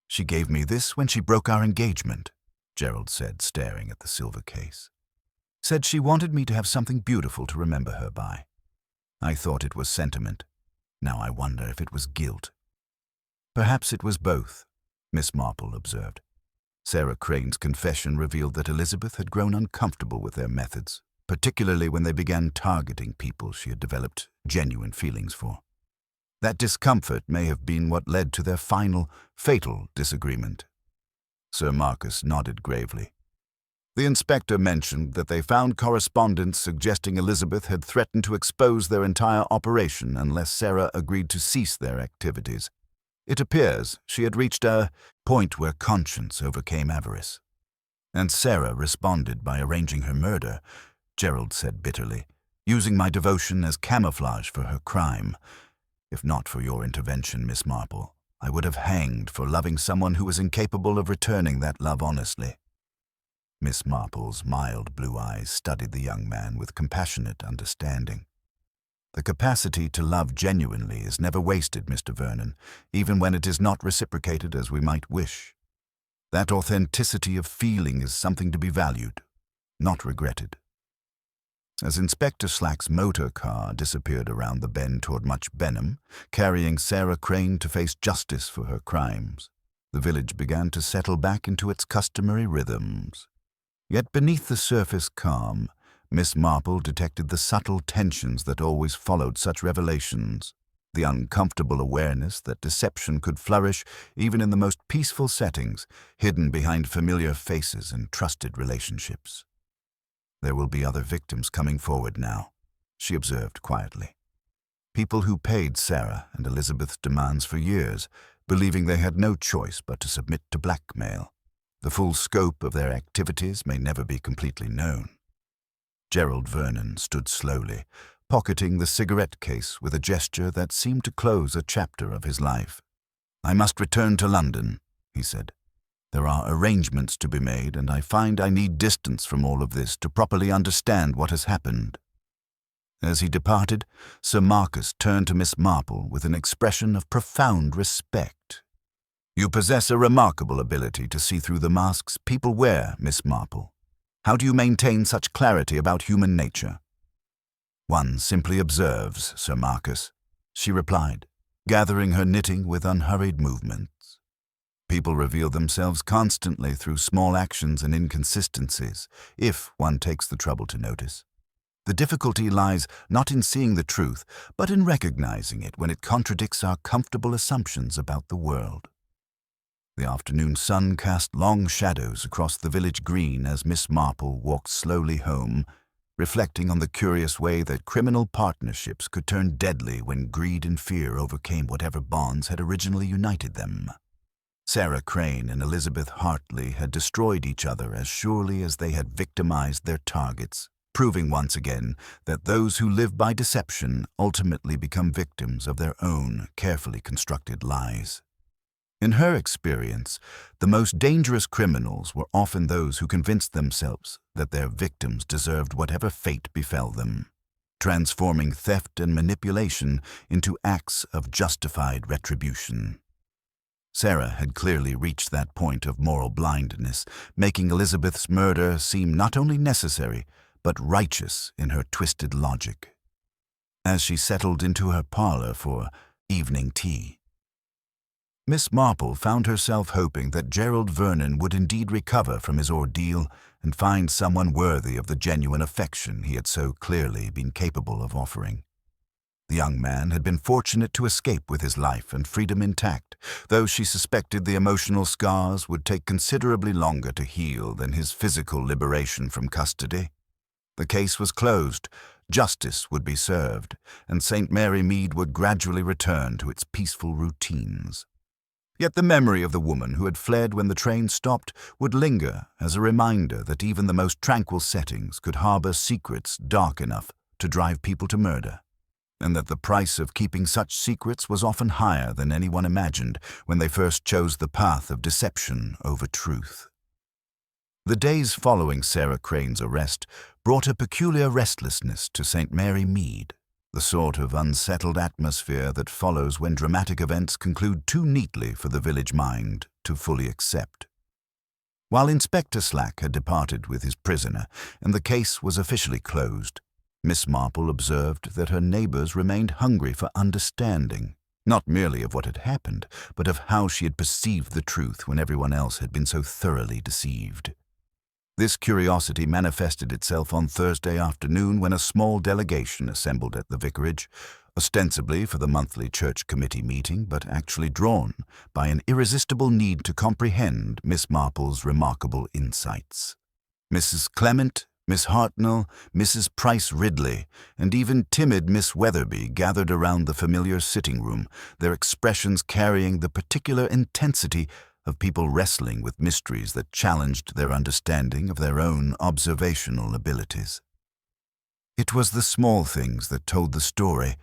S2: She gave me this when she broke our engagement, Gerald said, staring at the silver case. Said she wanted me to have something beautiful to remember her by. I thought it was sentiment. Now I wonder if it was guilt. Perhaps it was both, Miss Marple observed. Sarah Crane's confession revealed that Elizabeth had grown uncomfortable with their methods, particularly when they began targeting people she had developed genuine feelings for. That discomfort may have been what led to their final, fatal disagreement. Sir Marcus nodded gravely. The inspector mentioned that they found correspondence suggesting Elizabeth had threatened to expose their entire operation unless Sarah agreed to cease their activities. It appears she had reached a point where conscience overcame avarice. And Sarah responded by arranging her murder, Gerald said bitterly, using my devotion as camouflage for her crime. If not for your intervention, Miss Marple, I would have hanged for loving someone who was incapable of returning that love honestly. Miss Marple's mild blue eyes studied the young man with compassionate understanding. The capacity to love genuinely is never wasted, Mr. Vernon, even when it is not reciprocated as we might wish. That authenticity of feeling is something to be valued, not regretted. As Inspector Slack's motor car disappeared around the bend toward Much Benham, carrying Sarah Crane to face justice for her crimes, the village began to settle back into its customary rhythms. Yet beneath the surface calm, Miss Marple detected the subtle tensions that always followed such revelations, the uncomfortable awareness that deception could flourish even in the most peaceful settings, hidden behind familiar faces and trusted relationships. There will be other victims coming forward now, she observed quietly. People who paid Sarah and Elizabeth's demands for years, believing they had no choice but to submit to blackmail. The full scope of their activities may never be completely known. Gerald Vernon stood slowly, pocketing the cigarette case with a gesture that seemed to close a chapter of his life. I must return to London, he said. There are arrangements to be made, and I find I need distance from all of this to properly understand what has happened. As he departed, Sir Marcus turned to Miss Marple with an expression of profound respect. You possess a remarkable ability to see through the masks people wear, Miss Marple. How do you maintain such clarity about human nature? One simply observes, Sir Marcus, she replied, gathering her knitting with unhurried movements. People reveal themselves constantly through small actions and inconsistencies, if one takes the trouble to notice. The difficulty lies not in seeing the truth, but in recognizing it when it contradicts our comfortable assumptions about the world. The afternoon sun cast long shadows across the village green as Miss Marple walked slowly home, reflecting on the curious way that criminal partnerships could turn deadly when greed and fear overcame whatever bonds had originally united them. Sarah Crane and Elizabeth Hartley had destroyed each other as surely as they had victimized their targets, proving once again that those who live by deception ultimately become victims of their own carefully constructed lies. In her experience, the most dangerous criminals were often those who convinced themselves that their victims deserved whatever fate befell them, transforming theft and manipulation into acts of justified retribution. Sarah had clearly reached that point of moral blindness, making Elizabeth's murder seem not only necessary, but righteous in her twisted logic. As she settled into her parlor for evening tea, Miss Marple found herself hoping that Gerald Vernon would indeed recover from his ordeal and find someone worthy of the genuine affection he had so clearly been capable of offering. The young man had been fortunate to escape with his life and freedom intact, though she suspected the emotional scars would take considerably longer to heal than his physical liberation from custody. The case was closed, justice would be served, and St Mary Mead would gradually return to its peaceful routines. Yet the memory of the woman who had fled when the train stopped would linger as a reminder that even the most tranquil settings could harbor secrets dark enough to drive people to murder, and that the price of keeping such secrets was often higher than anyone imagined when they first chose the path of deception over truth. The days following Sarah Crane's arrest brought a peculiar restlessness to St Mary Mead, the sort of unsettled atmosphere that follows when dramatic events conclude too neatly for the village mind to fully accept. While Inspector Slack had departed with his prisoner and the case was officially closed, Miss Marple observed that her neighbors remained hungry for understanding, not merely of what had happened, but of how she had perceived the truth when everyone else had been so thoroughly deceived. This curiosity manifested itself on Thursday afternoon when a small delegation assembled at the vicarage, ostensibly for the monthly church committee meeting, but actually drawn by an irresistible need to comprehend Miss Marple's remarkable insights. Mrs. Clement, Miss Hartnell, Mrs. Price Ridley, and even timid Miss Weatherby gathered around the familiar sitting room, their expressions carrying the particular intensity of people wrestling with mysteries that challenged their understanding of their own observational abilities. "It was the small things that told the story,"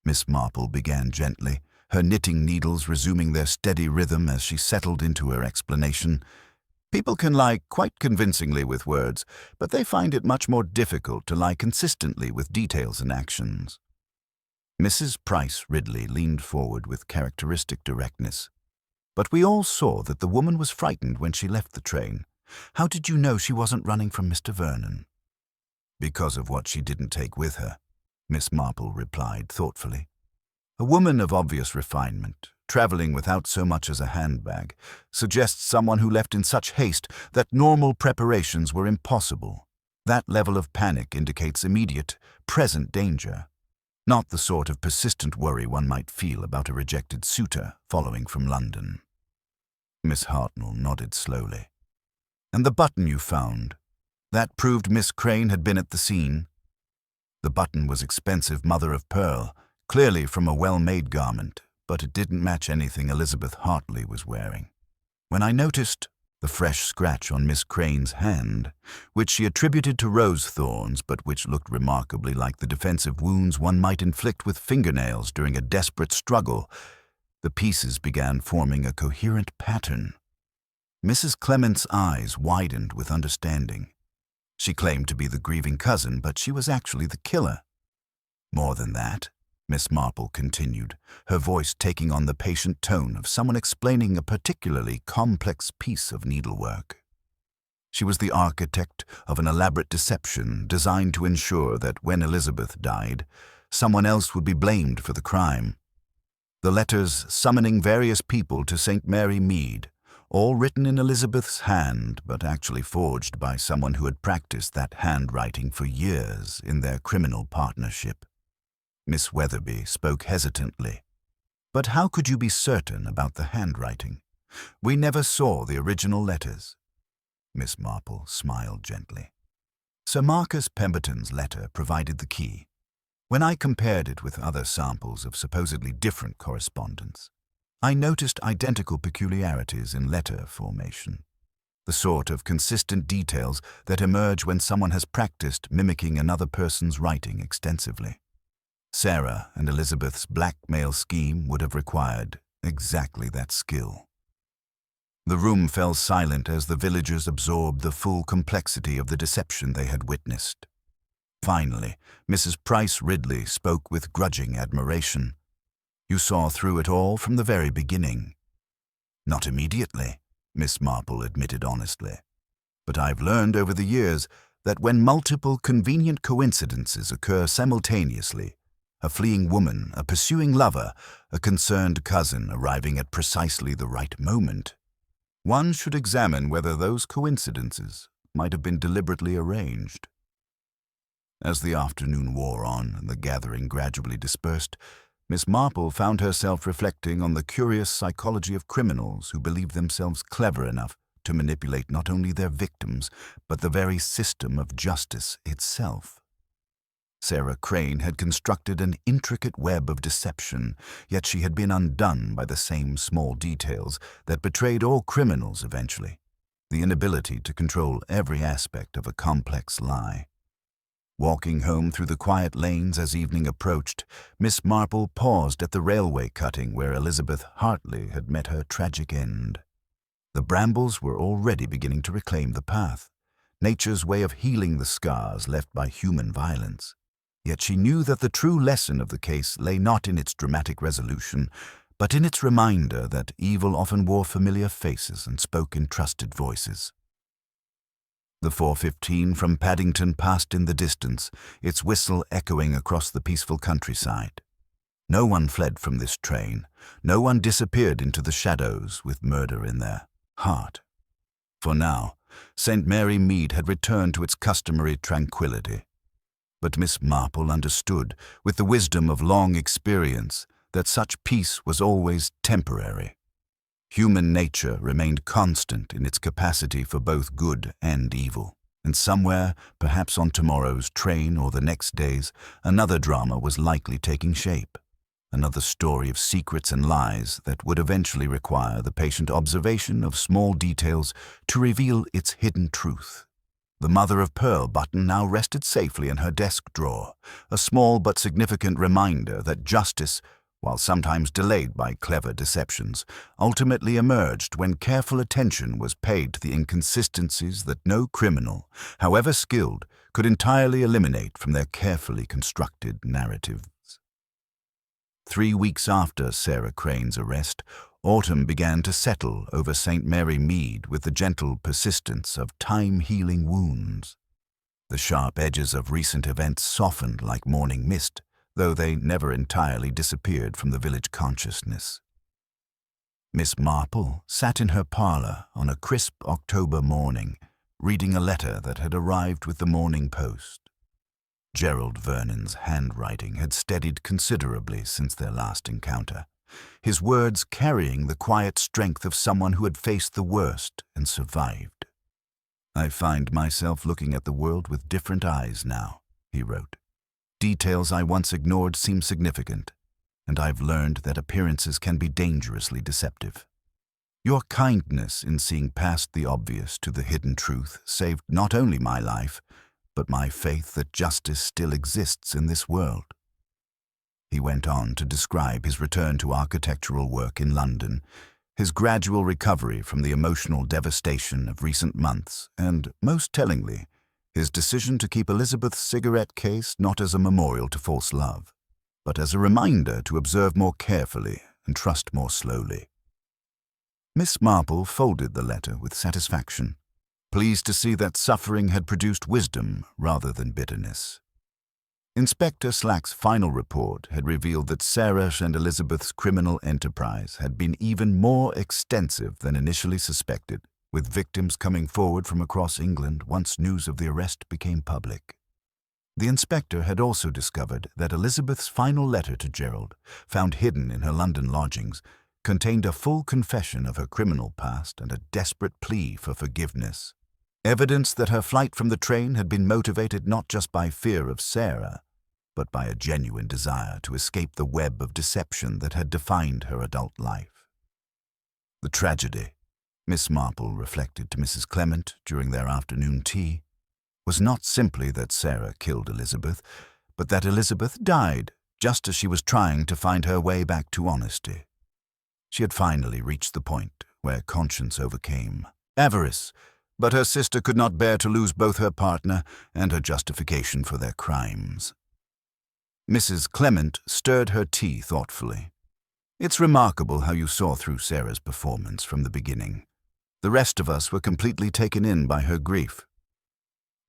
S2: Miss Marple began gently, her knitting needles resuming their steady rhythm as she settled into her explanation. "People can lie quite convincingly with words, but they find it much more difficult to lie consistently with details and actions." Mrs. Price Ridley leaned forward with characteristic directness. "But we all saw that the woman was frightened when she left the train. How did you know she wasn't running from Mr. Vernon?" "Because of what she didn't take with her," Miss Marple replied thoughtfully. "A woman of obvious refinement, traveling without so much as a handbag, suggests someone who left in such haste that normal preparations were impossible. That level of panic indicates immediate, present danger, not the sort of persistent worry one might feel about a rejected suitor following from London." Miss Hartnell nodded slowly. "And the button you found, that proved Miss Crane had been at the scene?" The button was expensive mother of pearl, clearly from a well-made garment, but it didn't match anything Elizabeth Hartley was wearing. When I noticed the fresh scratch on Miss Crane's hand, which she attributed to rose thorns, but which looked remarkably like the defensive wounds one might inflict with fingernails during a desperate struggle, the pieces began forming a coherent pattern. Mrs. Clement's eyes widened with understanding. She claimed to be the grieving cousin, but she was actually the killer. "More than that," Miss Marple continued, her voice taking on the patient tone of someone explaining a particularly complex piece of needlework. She was the architect of an elaborate deception designed to ensure that when Elizabeth died, someone else would be blamed for the crime. The letters summoning various people to St Mary Mead, all written in Elizabeth's hand, but actually forged by someone who had practiced that handwriting for years in their criminal partnership. Miss Weatherby spoke hesitantly. "But how could you be certain about the handwriting? We never saw the original letters." Miss Marple smiled gently. "Sir Marcus Pemberton's letter provided the key. When I compared it with other samples of supposedly different correspondence, I noticed identical peculiarities in letter formation, the sort of consistent details that emerge when someone has practiced mimicking another person's writing extensively. Sarah and Elizabeth's blackmail scheme would have required exactly that skill." The room fell silent as the villagers absorbed the full complexity of the deception they had witnessed. Finally, Mrs. Price Ridley spoke with grudging admiration. "You saw through it all from the very beginning." "Not immediately," Miss Marple admitted honestly. "But I've learned over the years that when multiple convenient coincidences occur simultaneously, A fleeing woman, a pursuing lover, a concerned cousin arriving at precisely the right moment. One should examine whether those coincidences might have been deliberately arranged. As the afternoon wore on and the gathering gradually dispersed, Miss Marple found herself reflecting on the curious psychology of criminals who believe themselves clever enough to manipulate not only their victims, but the very system of justice itself. Sarah Crane had constructed an intricate web of deception, yet she had been undone by the same small details that betrayed all criminals eventually, the inability to control every aspect of a complex lie. Walking home through the quiet lanes as evening approached, Miss Marple paused at the railway cutting where Elizabeth Hartley had met her tragic end. The Brambles were already beginning to reclaim the path, nature's way of healing the scars left by human violence. Yet she knew that the true lesson of the case lay not in its dramatic resolution, but in its reminder that evil often wore familiar faces and spoke in trusted voices. The 4:15 from Paddington passed in the distance, its whistle echoing across the peaceful countryside. No one fled from this train, no one disappeared into the shadows with murder in their heart. For now, St Mary Mead had returned to its customary tranquility. But Miss Marple understood, with the wisdom of long experience, that such peace was always temporary. Human nature remained constant in its capacity for both good and evil, and somewhere, perhaps on tomorrow's train or the next day's, another drama was likely taking shape, another story of secrets and lies that would eventually require the patient observation of small details to reveal its hidden truth. The mother-of-pearl button now rested safely in her desk drawer, a small but significant reminder that justice, while sometimes delayed by clever deceptions, ultimately emerged when careful attention was paid to the inconsistencies that no criminal, however skilled, could entirely eliminate from their carefully constructed narratives. 3 weeks after Sarah Crane's arrest, autumn began to settle over St Mary Mead with the gentle persistence of time-healing wounds. The sharp edges of recent events softened like morning mist, though they never entirely disappeared from the village consciousness. Miss Marple sat in her parlour on a crisp October morning, reading a letter that had arrived with the morning post. Gerald Vernon's handwriting had steadied considerably since their last encounter, his words carrying the quiet strength of someone who had faced the worst and survived. "I find myself looking at the world with different eyes now," he wrote. "Details I once ignored seem significant, and I've learned that appearances can be dangerously deceptive. Your kindness in seeing past the obvious to the hidden truth saved not only my life, but my faith that justice still exists in this world." He went on to describe his return to architectural work in London, his gradual recovery from the emotional devastation of recent months, and, most tellingly, his decision to keep Elizabeth's cigarette case not as a memorial to false love, but as a reminder to observe more carefully and trust more slowly. Miss Marple folded the letter with satisfaction, pleased to see that suffering had produced wisdom rather than bitterness. Inspector Slack's final report had revealed that Sarah and Elizabeth's criminal enterprise had been even more extensive than initially suspected, with victims coming forward from across England once news of the arrest became public. The inspector had also discovered that Elizabeth's final letter to Gerald, found hidden in her London lodgings, contained a full confession of her criminal past and a desperate plea for forgiveness. Evidence that her flight from the train had been motivated not just by fear of Sarah, but by a genuine desire to escape the web of deception that had defined her adult life. The tragedy, Miss Marple reflected to Mrs. Clement during their afternoon tea, was not simply that Sarah killed Elizabeth, but that Elizabeth died just as she was trying to find her way back to honesty. She had finally reached the point where conscience overcame avarice, but her sister could not bear to lose both her partner and her justification for their crimes. Mrs. Clement stirred her tea thoughtfully. "It's remarkable how you saw through Sarah's performance from the beginning. The rest of us were completely taken in by her grief.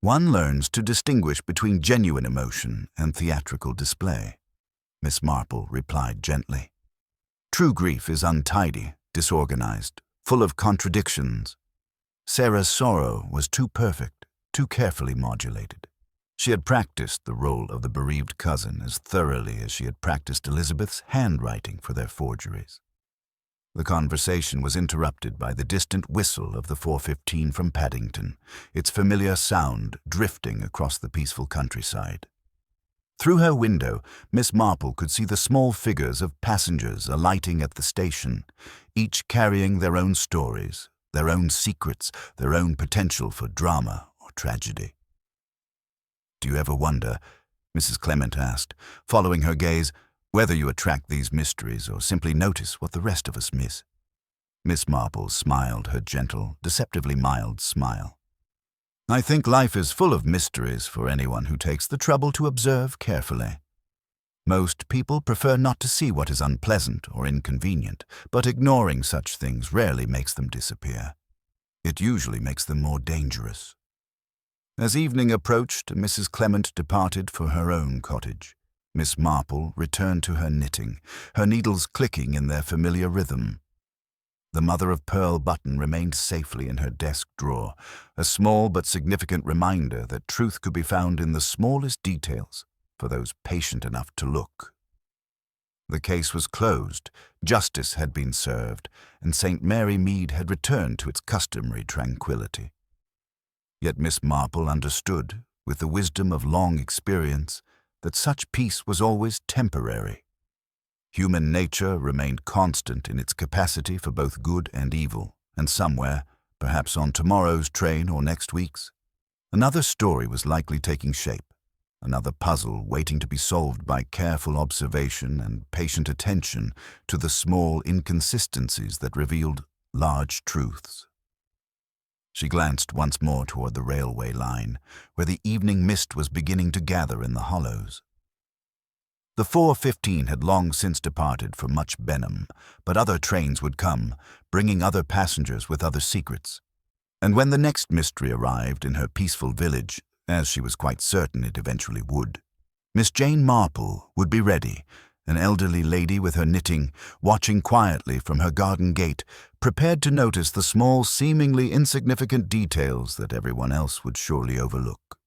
S2: One learns to distinguish between genuine emotion and theatrical display. Miss Marple replied gently. True grief is untidy, disorganized, full of contradictions. Sarah's sorrow was too perfect, too carefully modulated. She had practiced the role of the bereaved cousin as thoroughly as she had practiced Elizabeth's handwriting for their forgeries. The conversation was interrupted by the distant whistle of the 4:15 from Paddington, its familiar sound drifting across the peaceful countryside. Through her window, Miss Marple could see the small figures of passengers alighting at the station, each carrying their own stories, their own secrets, their own potential for drama or tragedy. "Do you ever wonder," Mrs. Clement asked, following her gaze, "whether you attract these mysteries or simply notice what the rest of us miss?" Miss Marple smiled her gentle, deceptively mild smile. "I think life is full of mysteries for anyone who takes the trouble to observe carefully. Most people prefer not to see what is unpleasant or inconvenient, but ignoring such things rarely makes them disappear. It usually makes them more dangerous." As evening approached, Mrs. Clement departed for her own cottage. Miss Marple returned to her knitting, her needles clicking in their familiar rhythm. The mother-of-pearl button remained safely in her desk drawer, a small but significant reminder that truth could be found in the smallest details for those patient enough to look. The case was closed, justice had been served, and St Mary Mead had returned to its customary tranquility. Yet Miss Marple understood, with the wisdom of long experience, that such peace was always temporary. Human nature remained constant in its capacity for both good and evil, and somewhere, perhaps on tomorrow's train or next week's, another story was likely taking shape, another puzzle waiting to be solved by careful observation and patient attention to the small inconsistencies that revealed large truths. She glanced once more toward the railway line, where the evening mist was beginning to gather in the hollows. The 4:15 had long since departed for Much Benham, but other trains would come, bringing other passengers with other secrets. And when the next mystery arrived in her peaceful village, as she was quite certain it eventually would, Miss Jane Marple would be ready, an elderly lady with her knitting, watching quietly from her garden gate, prepared to notice the small, seemingly insignificant details that everyone else would surely overlook.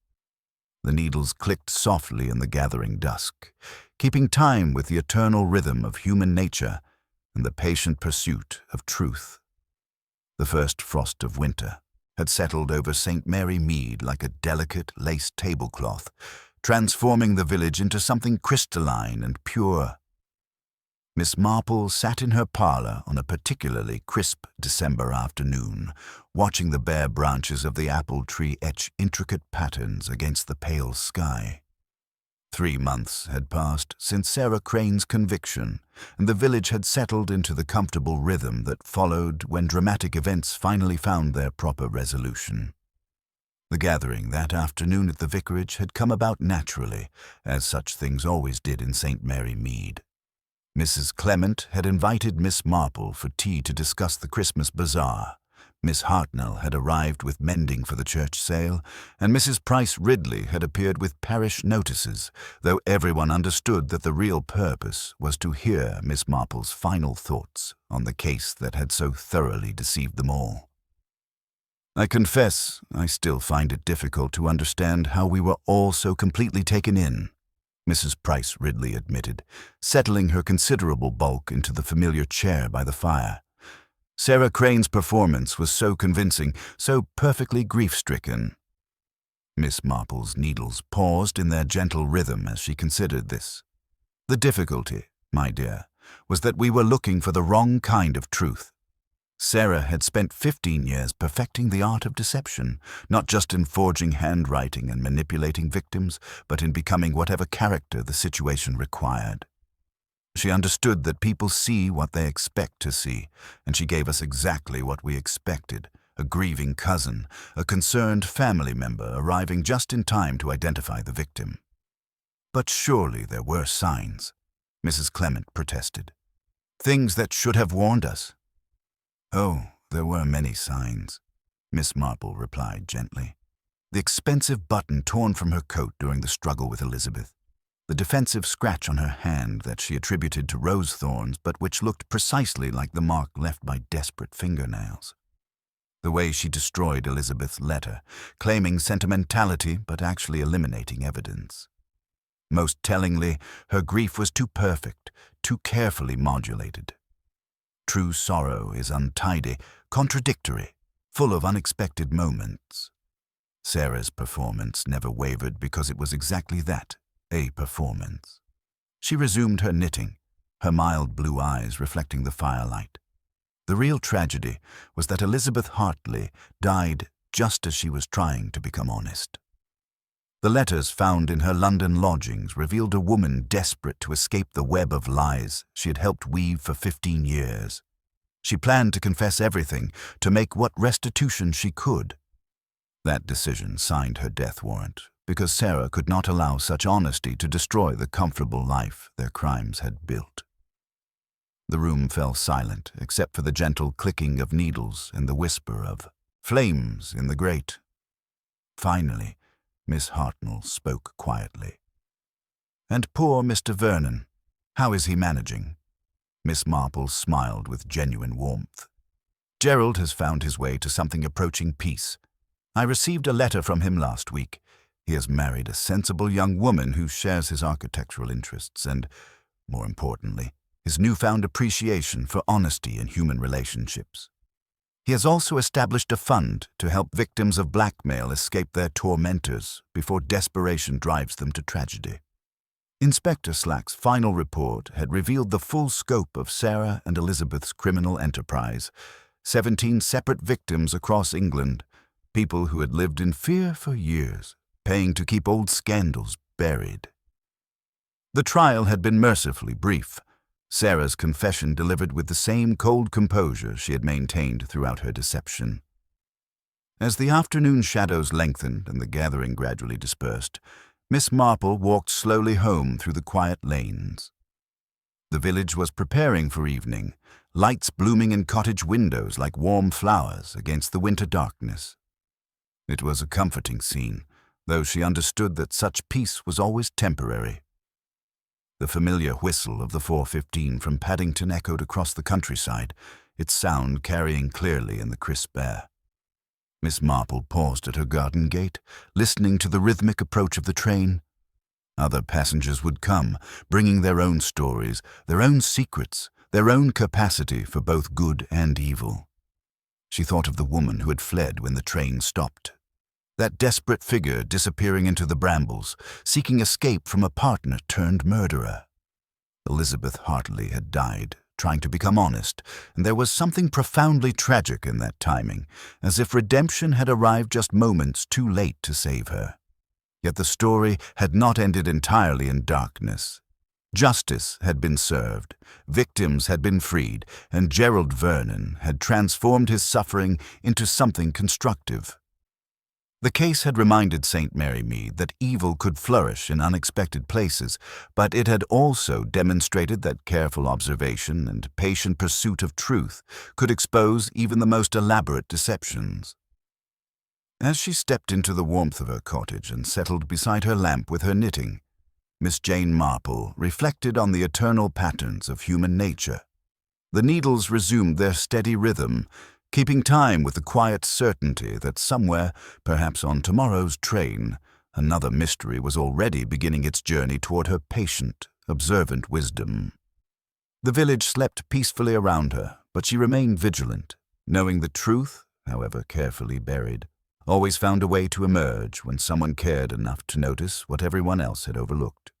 S2: The needles clicked softly in the gathering dusk, keeping time with the eternal rhythm of human nature and the patient pursuit of truth. The first frost of winter had settled over St Mary Mead like a delicate lace tablecloth, transforming the village into something crystalline and pure. Miss Marple sat in her parlour on a particularly crisp December afternoon, watching the bare branches of the apple tree etch intricate patterns against the pale sky. 3 months had passed since Sarah Crane's conviction, and the village had settled into the comfortable rhythm that followed when dramatic events finally found their proper resolution. The gathering that afternoon at the vicarage had come about naturally, as such things always did in St Mary Mead. Mrs. Clement had invited Miss Marple for tea to discuss the Christmas bazaar. Miss Hartnell had arrived with mending for the church sale, and Mrs. Price Ridley had appeared with parish notices, though everyone understood that the real purpose was to hear Miss Marple's final thoughts on the case that had so thoroughly deceived them all. "I confess I still find it difficult to understand how we were all so completely taken in," Mrs. Price Ridley admitted, settling her considerable bulk into the familiar chair by the fire. Sarah Crane's performance was so convincing, so perfectly grief-stricken. Miss Marple's needles paused in their gentle rhythm as she considered this. "The difficulty, my dear, was that we were looking for the wrong kind of truth. Sarah had spent 15 years perfecting the art of deception, not just in forging handwriting and manipulating victims, but in becoming whatever character the situation required. She understood that people see what they expect to see, and she gave us exactly what we expected, a grieving cousin, a concerned family member arriving just in time to identify the victim." "But surely there were signs," Mrs. Clement protested. "Things that should have warned us." "Oh, there were many signs," Miss Marple replied gently. "The expensive button torn from her coat during the struggle with Elizabeth. the defensive scratch on her hand that she attributed to rose thorns but which looked precisely like the mark left by desperate fingernails. The way she destroyed Elizabeth's letter, claiming sentimentality but actually eliminating evidence. Most tellingly, her grief was too perfect, too carefully modulated. True sorrow is untidy, contradictory, full of unexpected moments. Sarah's performance never wavered because it was exactly that, a performance. She resumed her knitting, her mild blue eyes reflecting the firelight. The real tragedy was that Elizabeth Hartley died just as she was trying to become honest. The letters found in her London lodgings revealed a woman desperate to escape the web of lies she had helped weave for 15 years. She planned to confess everything, to make what restitution she could. That decision signed her death warrant, because Sarah could not allow such honesty to destroy the comfortable life their crimes had built. The room fell silent, except for the gentle clicking of needles and the whisper of flames in the grate. Finally, Miss Hartnell spoke quietly. "And poor Mr. Vernon, how is he managing?" Miss Marple smiled with genuine warmth. "Gerald has found his way to something approaching peace. I received a letter from him last week. He has married a sensible young woman who shares his architectural interests and, more importantly, his newfound appreciation for honesty in human relationships. He has also established a fund to help victims of blackmail escape their tormentors before desperation drives them to tragedy." Inspector Slack's final report had revealed the full scope of Sarah and Elizabeth's criminal enterprise, 17 separate victims across England, people who had lived in fear for years, paying to keep old scandals buried. The trial had been mercifully brief, Sarah's confession delivered with the same cold composure she had maintained throughout her deception. As the afternoon shadows lengthened and the gathering gradually dispersed, Miss Marple walked slowly home through the quiet lanes. The village was preparing for evening, lights blooming in cottage windows like warm flowers against the winter darkness. It was a comforting scene, though she understood that such peace was always temporary. The familiar whistle of the 4:15 from Paddington echoed across the countryside, its sound carrying clearly in the crisp air. Miss Marple paused at her garden gate, listening to the rhythmic approach of the train. Other passengers would come, bringing their own stories, their own secrets, their own capacity for both good and evil. She thought of the woman who had fled when the train stopped. That desperate figure disappearing into the Brambles, seeking escape from a partner turned murderer. Elizabeth Hartley had died, trying to become honest, and there was something profoundly tragic in that timing, as if redemption had arrived just moments too late to save her. Yet the story had not ended entirely in darkness. Justice had been served, victims had been freed, and Gerald Vernon had transformed his suffering into something constructive. The case had reminded St Mary Mead that evil could flourish in unexpected places, but it had also demonstrated that careful observation and patient pursuit of truth could expose even the most elaborate deceptions. As she stepped into the warmth of her cottage and settled beside her lamp with her knitting, Miss Jane Marple reflected on the eternal patterns of human nature. The needles resumed their steady rhythm, keeping time with the quiet certainty that somewhere, perhaps on tomorrow's train, another mystery was already beginning its journey toward her patient, observant wisdom. The village slept peacefully around her, but she remained vigilant, knowing the truth, however carefully buried, always found a way to emerge when someone cared enough to notice what everyone else had overlooked.